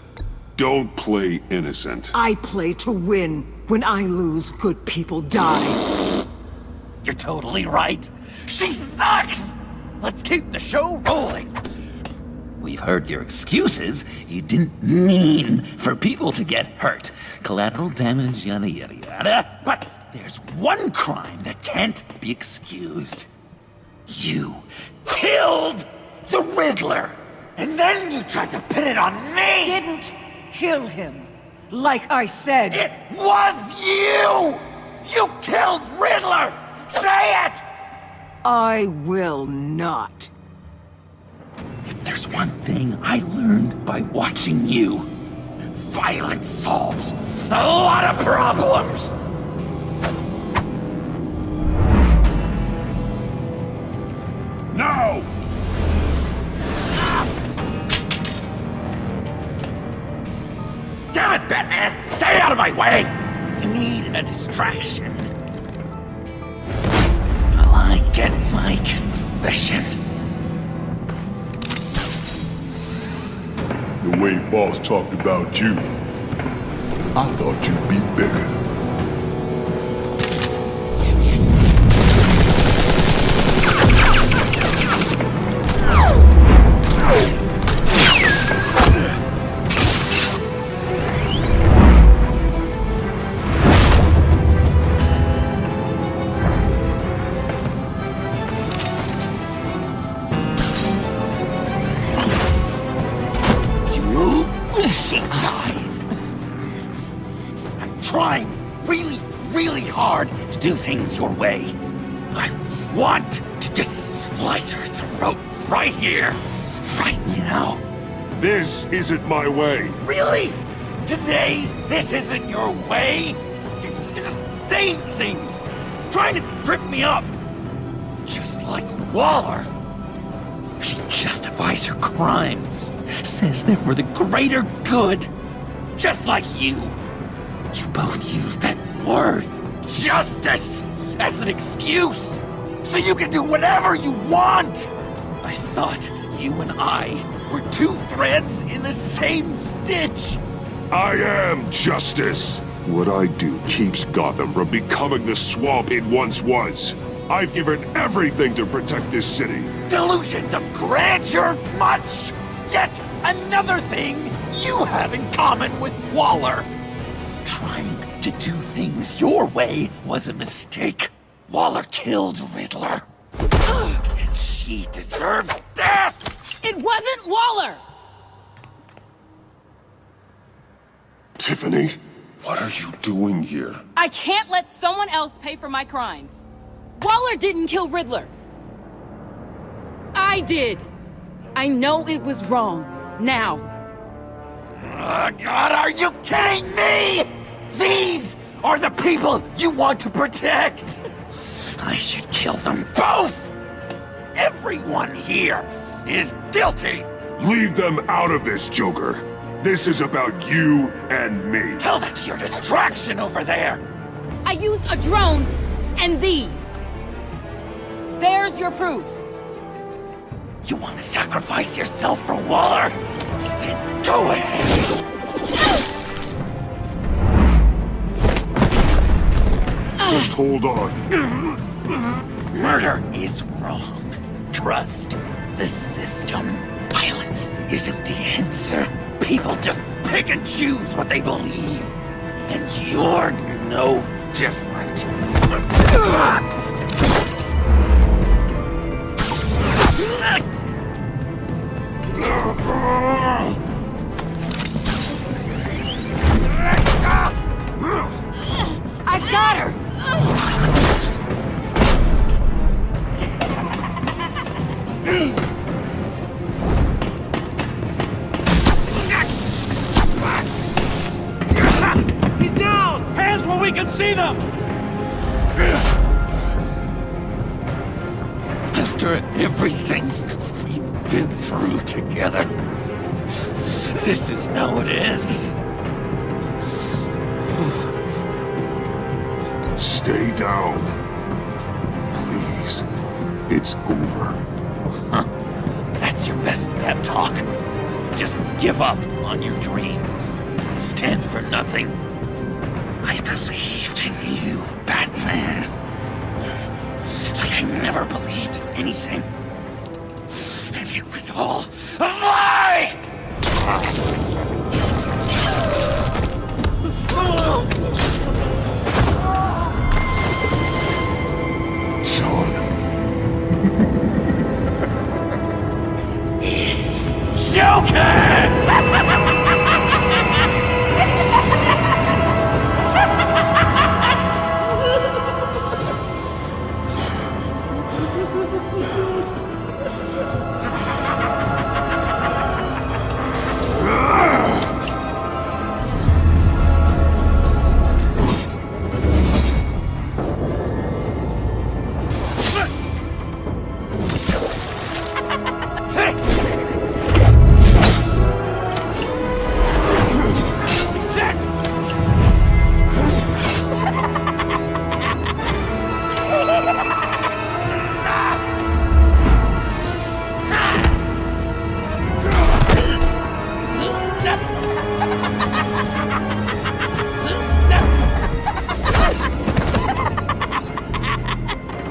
Don't play innocent. I play to win. When I lose, good people die. You're totally right. She sucks! Let's keep the show rolling. We've heard your excuses. You didn't mean for people to get hurt. Collateral damage, yada yada yada. But there's one crime that can't be excused. You killed the Riddler! And then you tried to pin it on me! Didn't kill him. Like I said. It was you! You killed Riddler! Say it! I will not. If there's one thing I learned by watching you, violence solves a lot of problems! No! Damn it, Batman! Stay out of my way! You need a distraction. While I get my confession. The way Boss talked about you, I thought you'd be bigger. She dies. I'm trying really hard to do things your way. I want to just slice her throat right here, right now. This isn't my way. Really? Today, this isn't your way? You're just saying things, trying to trip me up. Just like Waller. She justifies her crimes, says they're for the greater good. Just like you. You both use that word, justice, as an excuse, so you can do whatever you want. I thought you and I were two threads in the same stitch. I am justice. What I do keeps Gotham from becoming the swamp it once was. I've given everything to protect this city. Delusions of grandeur much! Yet another thing you have in common with Waller. Trying to do things your way was a mistake. Waller killed Riddler. And she deserved death! It wasn't Waller! Tiffany, what are you doing here? I can't let someone else pay for my crimes. Waller didn't kill Riddler. I did. I know it was wrong. Now. God, are you kidding me? These are the people you want to protect. I should kill them both. Everyone here is guilty. Leave them out of this, Joker. This is about you and me. Tell that to your distraction over there. I used a drone and these. There's your proof. You want to sacrifice yourself for Waller? Then go ahead. Just hold on. Murder is wrong. Trust the system. Violence isn't the answer. People just pick and choose what they believe. And you're no different. I've got her! He's down! Hands where we can see them! After everything we've been through together, this is how it ends. Stay down. Please. It's over. That's your best pep talk. Just give up on your dreams. Stand for nothing. I believed in you, Batman. Like I never believed in anything. And it was all a lie! John. It's Joker!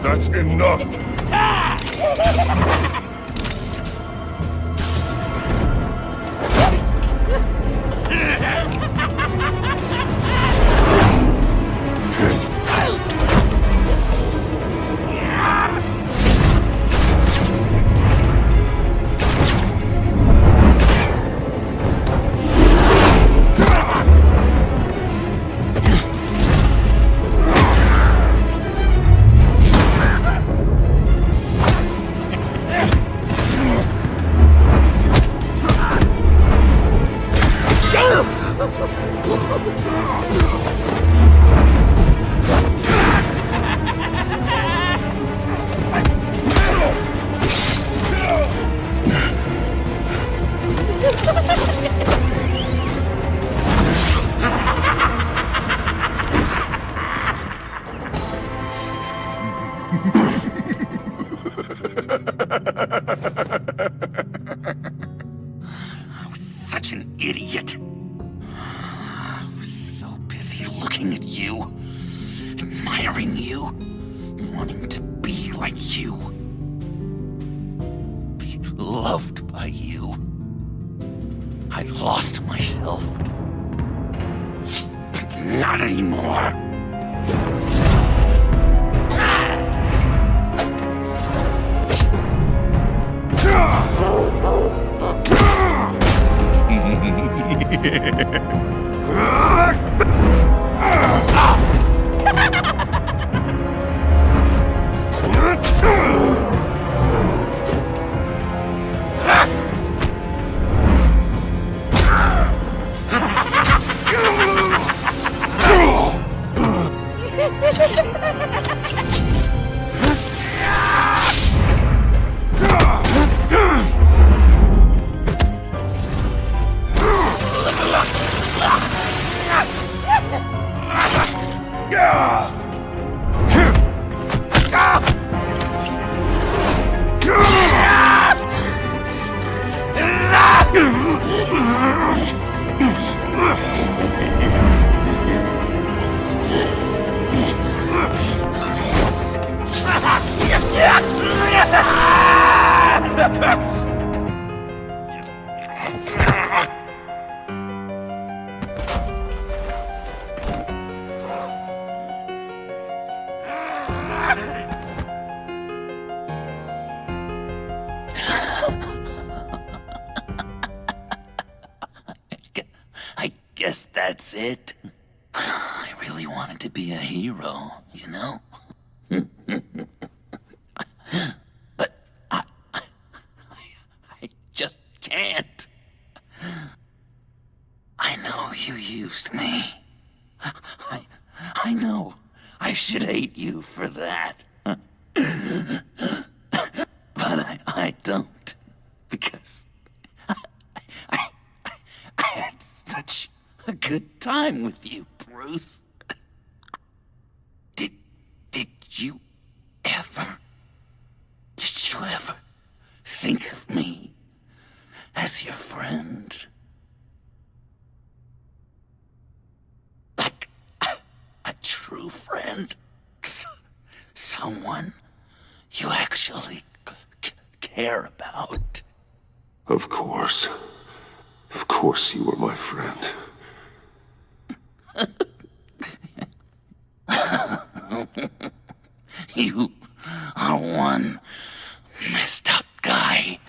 That's enough. I was such an idiot. I was so busy looking at you, admiring you, wanting to be like you, be loved by you. I lost myself. But not anymore. I guess that's it. I really wanted to be a hero, you know? But I just can't. I know you used me. I know I should hate you for that. But I don't. Because I had such a good time with you, Bruce. Did you ever think of me as your friend? Like a true friend? Someone you actually care about? Of course. Of course you were my friend. You are one messed up guy.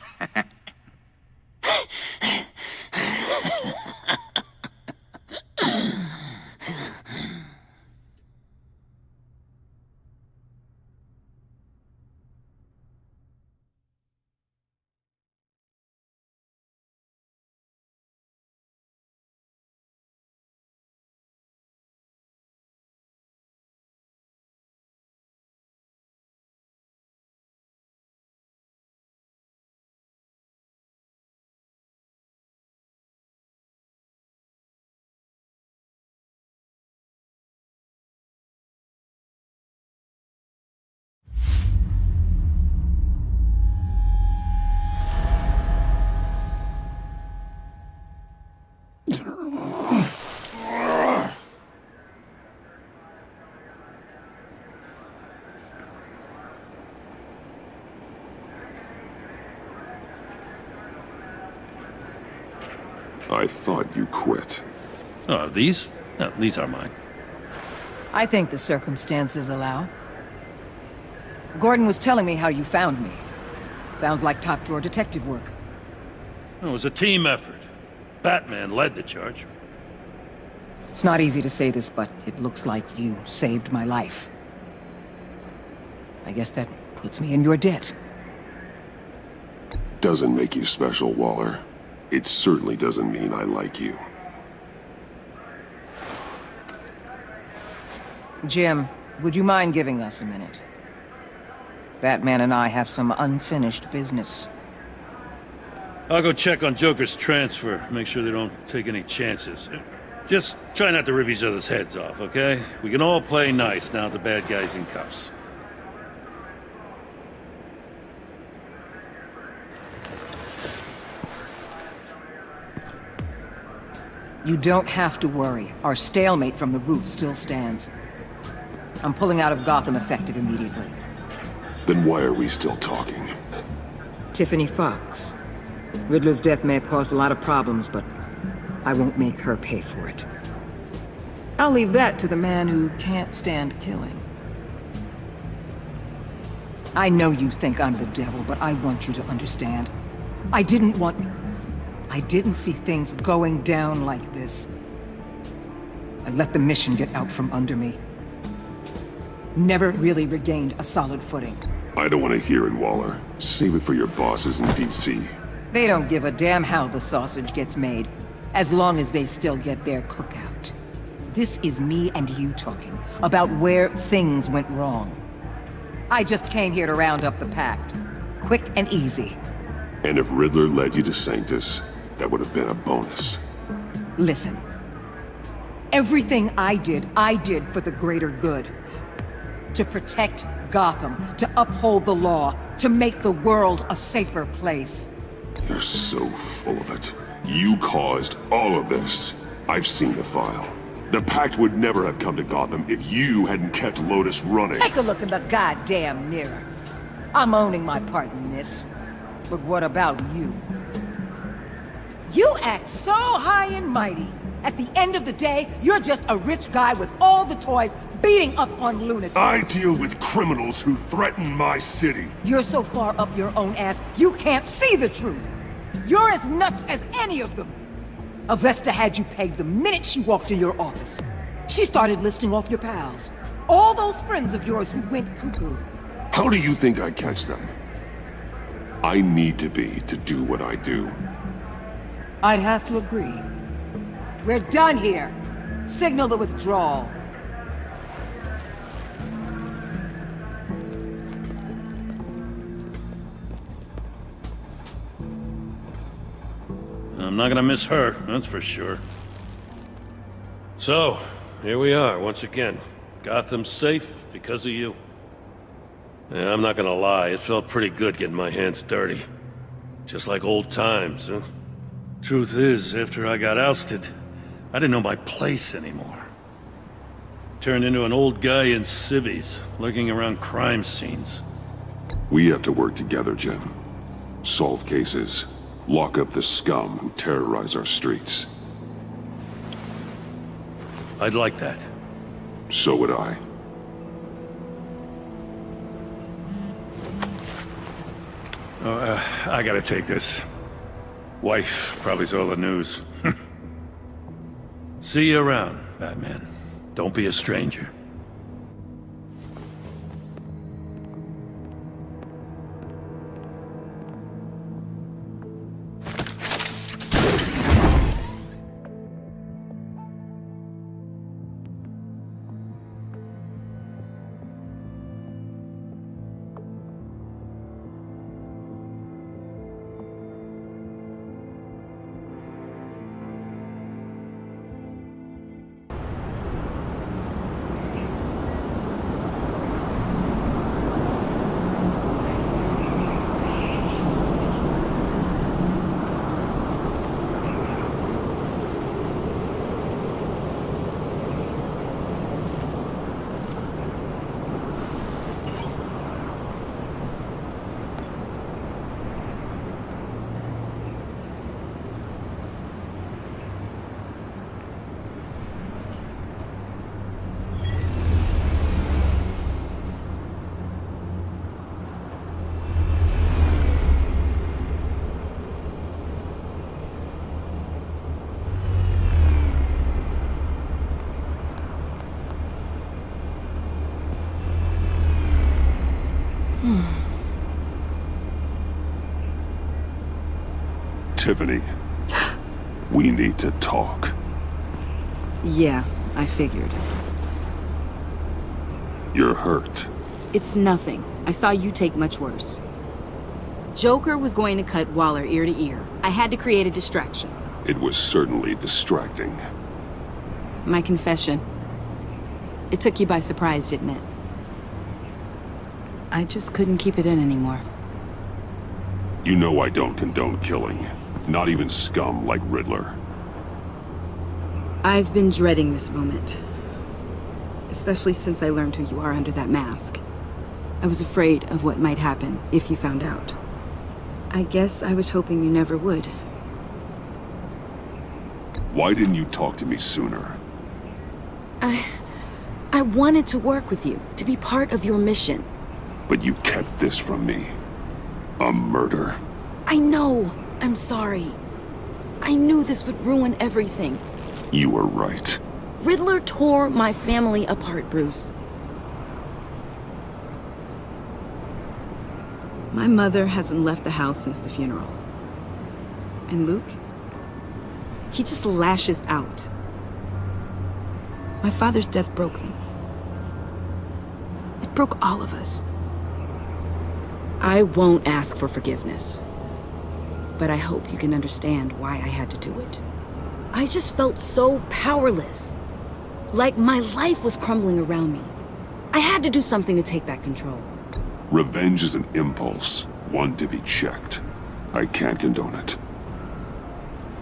I thought you quit. Oh, these? No, these are mine. I think the circumstances allow. Gordon was telling me how you found me. Sounds like top-drawer detective work. It was a team effort. Batman led the charge. It's not easy to say this, but it looks like you saved my life. I guess that puts me in your debt. Doesn't make you special, Waller. It certainly doesn't mean I like you. Jim, would you mind giving us a minute? Batman and I have some unfinished business. I'll go check on Joker's transfer, make sure they don't take any chances. Just try not to rip each other's heads off, okay? We can all play nice now that the bad guy's in cuffs. You don't have to worry. Our stalemate from the roof still stands. I'm pulling out of Gotham effective immediately. Then why are we still talking? Tiffany Fox. Riddler's death may have caused a lot of problems, but I won't make her pay for it. I'll leave that to the man who can't stand killing. I know you think I'm the devil, but I want you to understand. I didn't see things going down like this. I let the mission get out from under me. Never really regained a solid footing. I don't want to hear it, Waller. Save it for your bosses in D.C. They don't give a damn how the sausage gets made, as long as they still get their cookout. This is me and you talking about where things went wrong. I just came here to round up the pact. Quick and easy. And if Riddler led you to Sanctus, that would have been a bonus. Listen. Everything I did for the greater good. To protect Gotham, to uphold the law, to make the world a safer place. You're so full of it. You caused all of this. I've seen the file. The Pact would never have come to Gotham if you hadn't kept Lotus running. Take a look in the goddamn mirror. I'm owning my part in this. But what about you? You act so high and mighty. At the end of the day, you're just a rich guy with all the toys, beating up on lunatics. I deal with criminals who threaten my city. You're so far up your own ass, you can't see the truth. You're as nuts as any of them. Avesta had you pegged the minute she walked in your office. She started listing off your pals. All those friends of yours who went cuckoo. How do you think I catch them? I need to be to do what I do. I'd have to agree. We're done here. Signal the withdrawal. I'm not gonna miss her, that's for sure. So, here we are, once again. Gotham's safe because of you. Yeah, I'm not gonna lie, it felt pretty good getting my hands dirty. Just like old times, huh? Truth is, after I got ousted, I didn't know my place anymore. Turned into an old guy in civvies, lurking around crime scenes. We have to work together, Jim. Solve cases. Lock up the scum who terrorize our streets. I'd like that. So would I. I gotta take this. Wife probably saw the news. See you around, Batman. Don't be a stranger. Tiffany, we need to talk. Yeah, I figured. You're hurt. It's nothing. I saw you take much worse. Joker was going to cut Waller ear to ear. I had to create a distraction. It was certainly distracting. My confession. It took you by surprise, didn't it? I just couldn't keep it in anymore. You know I don't condone killing. Not even scum like Riddler. I've been dreading this moment. Especially since I learned who you are under that mask. I was afraid of what might happen if you found out. I guess I was hoping you never would. Why didn't you talk to me sooner? I wanted to work with you, to be part of your mission. But you kept this from me. A murder. I know. I'm sorry. I knew this would ruin everything. You were right. Riddler tore my family apart, Bruce. My mother hasn't left the house since the funeral. And Luke? He just lashes out. My father's death broke them. It broke all of us. I won't ask for forgiveness. But I hope you can understand why I had to do it. I just felt so powerless. Like my life was crumbling around me. I had to do something to take back control. Revenge is an impulse, one to be checked. I can't condone it.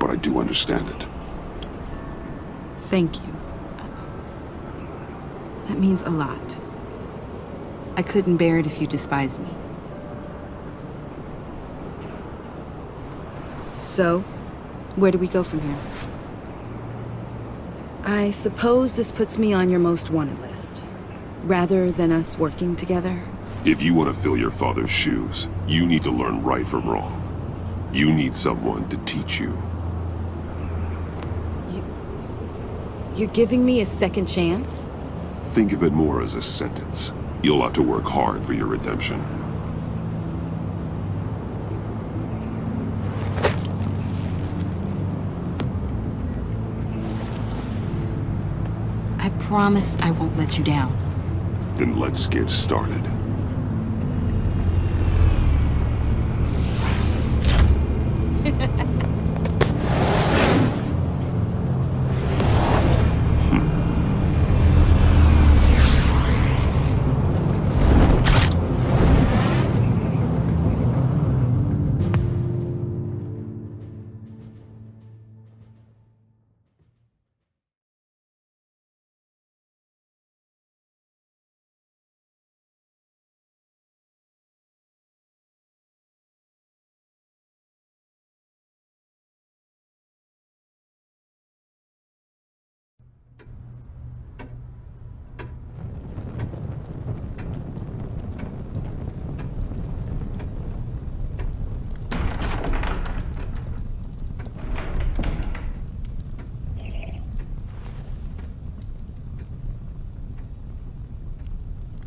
But I do understand it. Thank you. That means a lot. I couldn't bear it if you despised me. So, where do we go from here? I suppose this puts me on your most wanted list. rather than us working together? If you want to fill your father's shoes, you need to learn right from wrong. You need someone to teach you. You're giving me a second chance? Think of it more as a sentence. You'll have to work hard for your redemption. I promise I won't let you down. Then let's get started.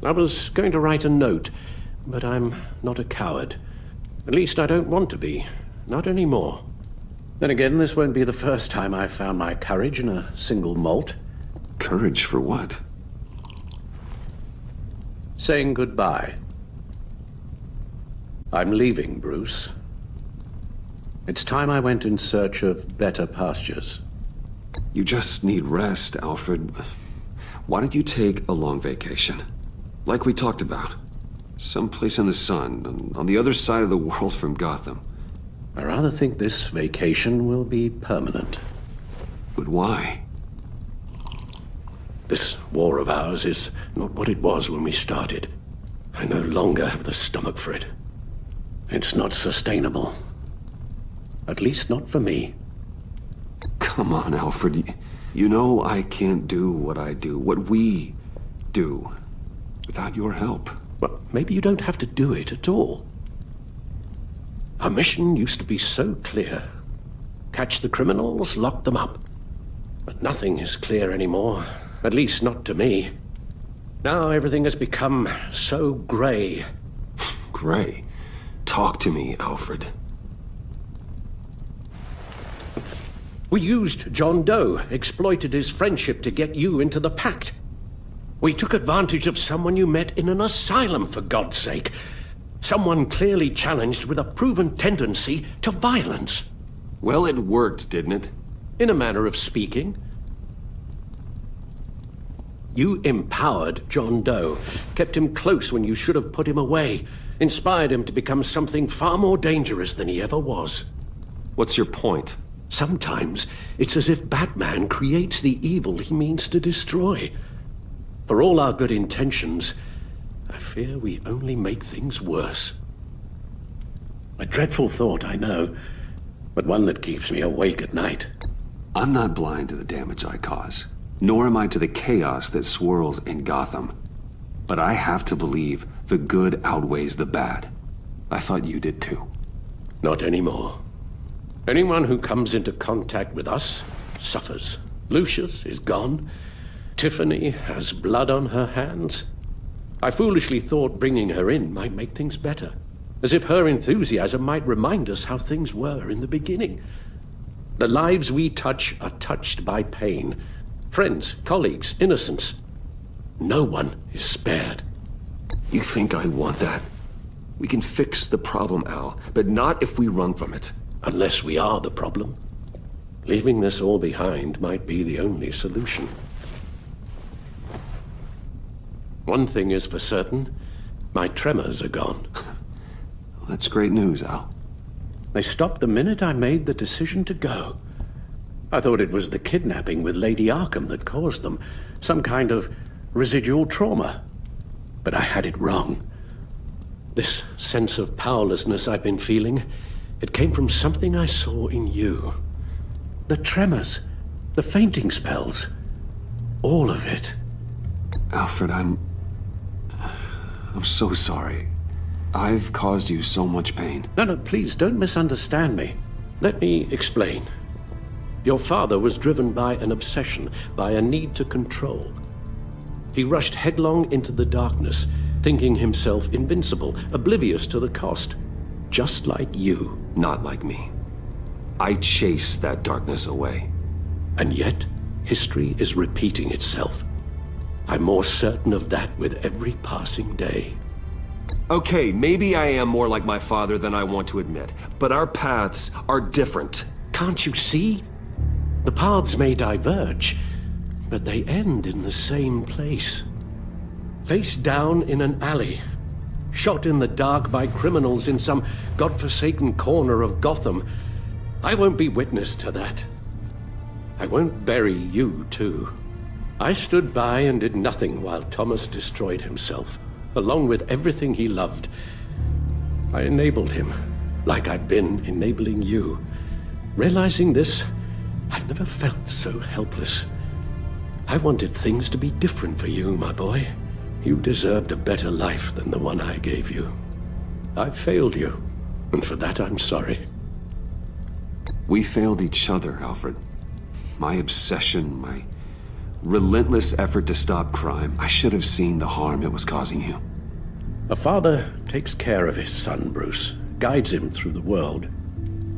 I was going to write a note, but I'm not a coward. At least I don't want to be. Not anymore. Then again, this won't be the first time I've found my courage in a single molt. Courage for what? Saying goodbye. I'm leaving, Bruce. It's time I went in search of better pastures. You just need rest, Alfred. Why don't you take a long vacation? Like we talked about. Someplace in the sun, on the other side of the world from Gotham. I rather think this vacation will be permanent. But why? This war of ours is not what it was when we started. I no longer have the stomach for it. It's not sustainable. At least not for me. Come on, Alfred. You know I can't do what I do, what we do, without your help. Well, maybe you don't have to do it at all. Our mission used to be so clear. Catch the criminals, lock them up. But nothing is clear anymore. At least not to me. Now everything has become so gray. Gray? Talk to me, Alfred. We used John Doe, exploited his friendship to get you into the pact. We took advantage of someone you met in an asylum, for God's sake. Someone clearly challenged with a proven tendency to violence. Well, it worked, didn't it? In a manner of speaking. You empowered John Doe, kept him close when you should have put him away, inspired him to become something far more dangerous than he ever was. What's your point? Sometimes it's as if Batman creates the evil he means to destroy. For all our good intentions, I fear we only make things worse. A dreadful thought, I know, but one that keeps me awake at night. I'm not blind to the damage I cause, nor am I to the chaos that swirls in Gotham. But I have to believe the good outweighs the bad. I thought you did too. Not anymore. Anyone who comes into contact with us suffers. Lucius is gone. Tiffany has blood on her hands. I foolishly thought bringing her in might make things better, as if her enthusiasm might remind us how things were in the beginning. The lives we touch are touched by pain. Friends, colleagues, innocents. No one is spared. You think I want that? We can fix the problem, Al, but not if we run from it. Unless we are the problem. Leaving this all behind might be the only solution. One thing is for certain, my tremors are gone. That's great news, Al. They stopped the minute I made the decision to go. I thought it was the kidnapping with Lady Arkham that caused them, some kind of residual trauma. But I had it wrong. This sense of powerlessness I've been feeling, it came from something I saw in you. The tremors, the fainting spells, all of it. Alfred, I'm I'm so sorry. I've caused you so much pain. No, please don't misunderstand me. Let me explain. Your father was driven by an obsession, by a need to control. He rushed headlong into the darkness, thinking himself invincible, oblivious to the cost. Just like you. Not like me. I chased that darkness away. And yet, history is repeating itself. I'm more certain of that with every passing day. Okay, maybe I am more like my father than I want to admit, but our paths are different. Can't you see? The paths may diverge, but they end in the same place. Face down in an alley, shot in the dark by criminals in some godforsaken corner of Gotham. I won't be witness to that. I won't bury you, too. I stood by and did nothing while Thomas destroyed himself, along with everything he loved. I enabled him, like I've been enabling you. Realizing this, I've never felt so helpless. I wanted things to be different for you, my boy. You deserved a better life than the one I gave you. I failed you, and for that I'm sorry. We failed each other, Alfred. My obsession, my relentless effort to stop crime. I should have seen the harm it was causing you. A father takes care of his son, Bruce. Guides him through the world.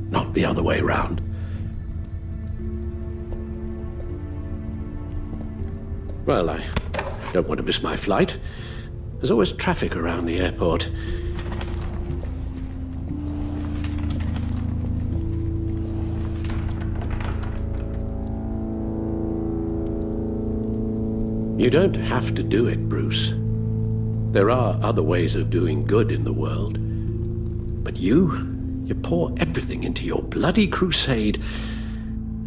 Not the other way round. Well, I don't want to miss my flight. There's always traffic around the airport. You don't have to do it, Bruce. There are other ways of doing good in the world. But you pour everything into your bloody crusade,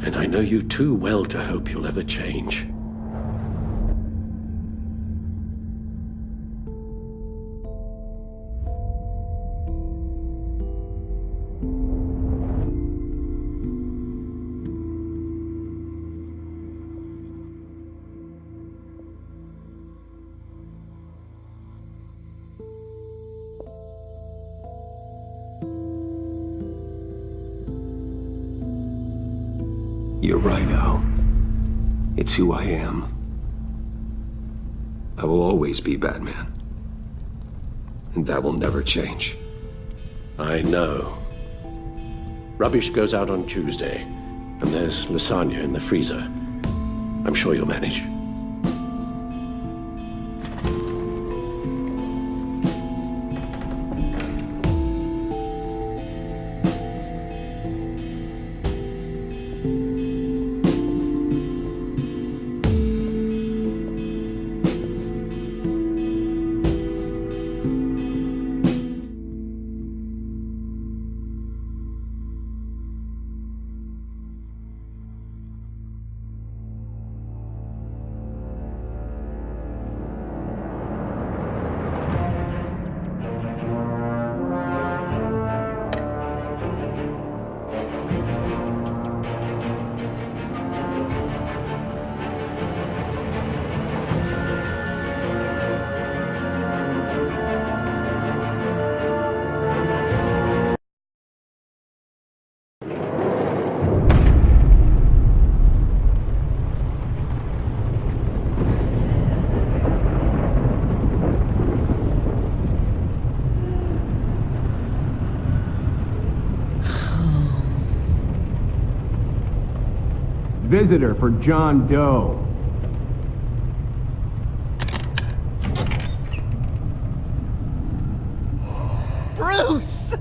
and I know you too well to hope you'll ever change. You're right, Al. It's who I am. I will always be Batman. And that will never change. I know. Rubbish goes out on Tuesday, and there's lasagna in the freezer. I'm sure you'll manage. Visitor for John Doe. Bruce!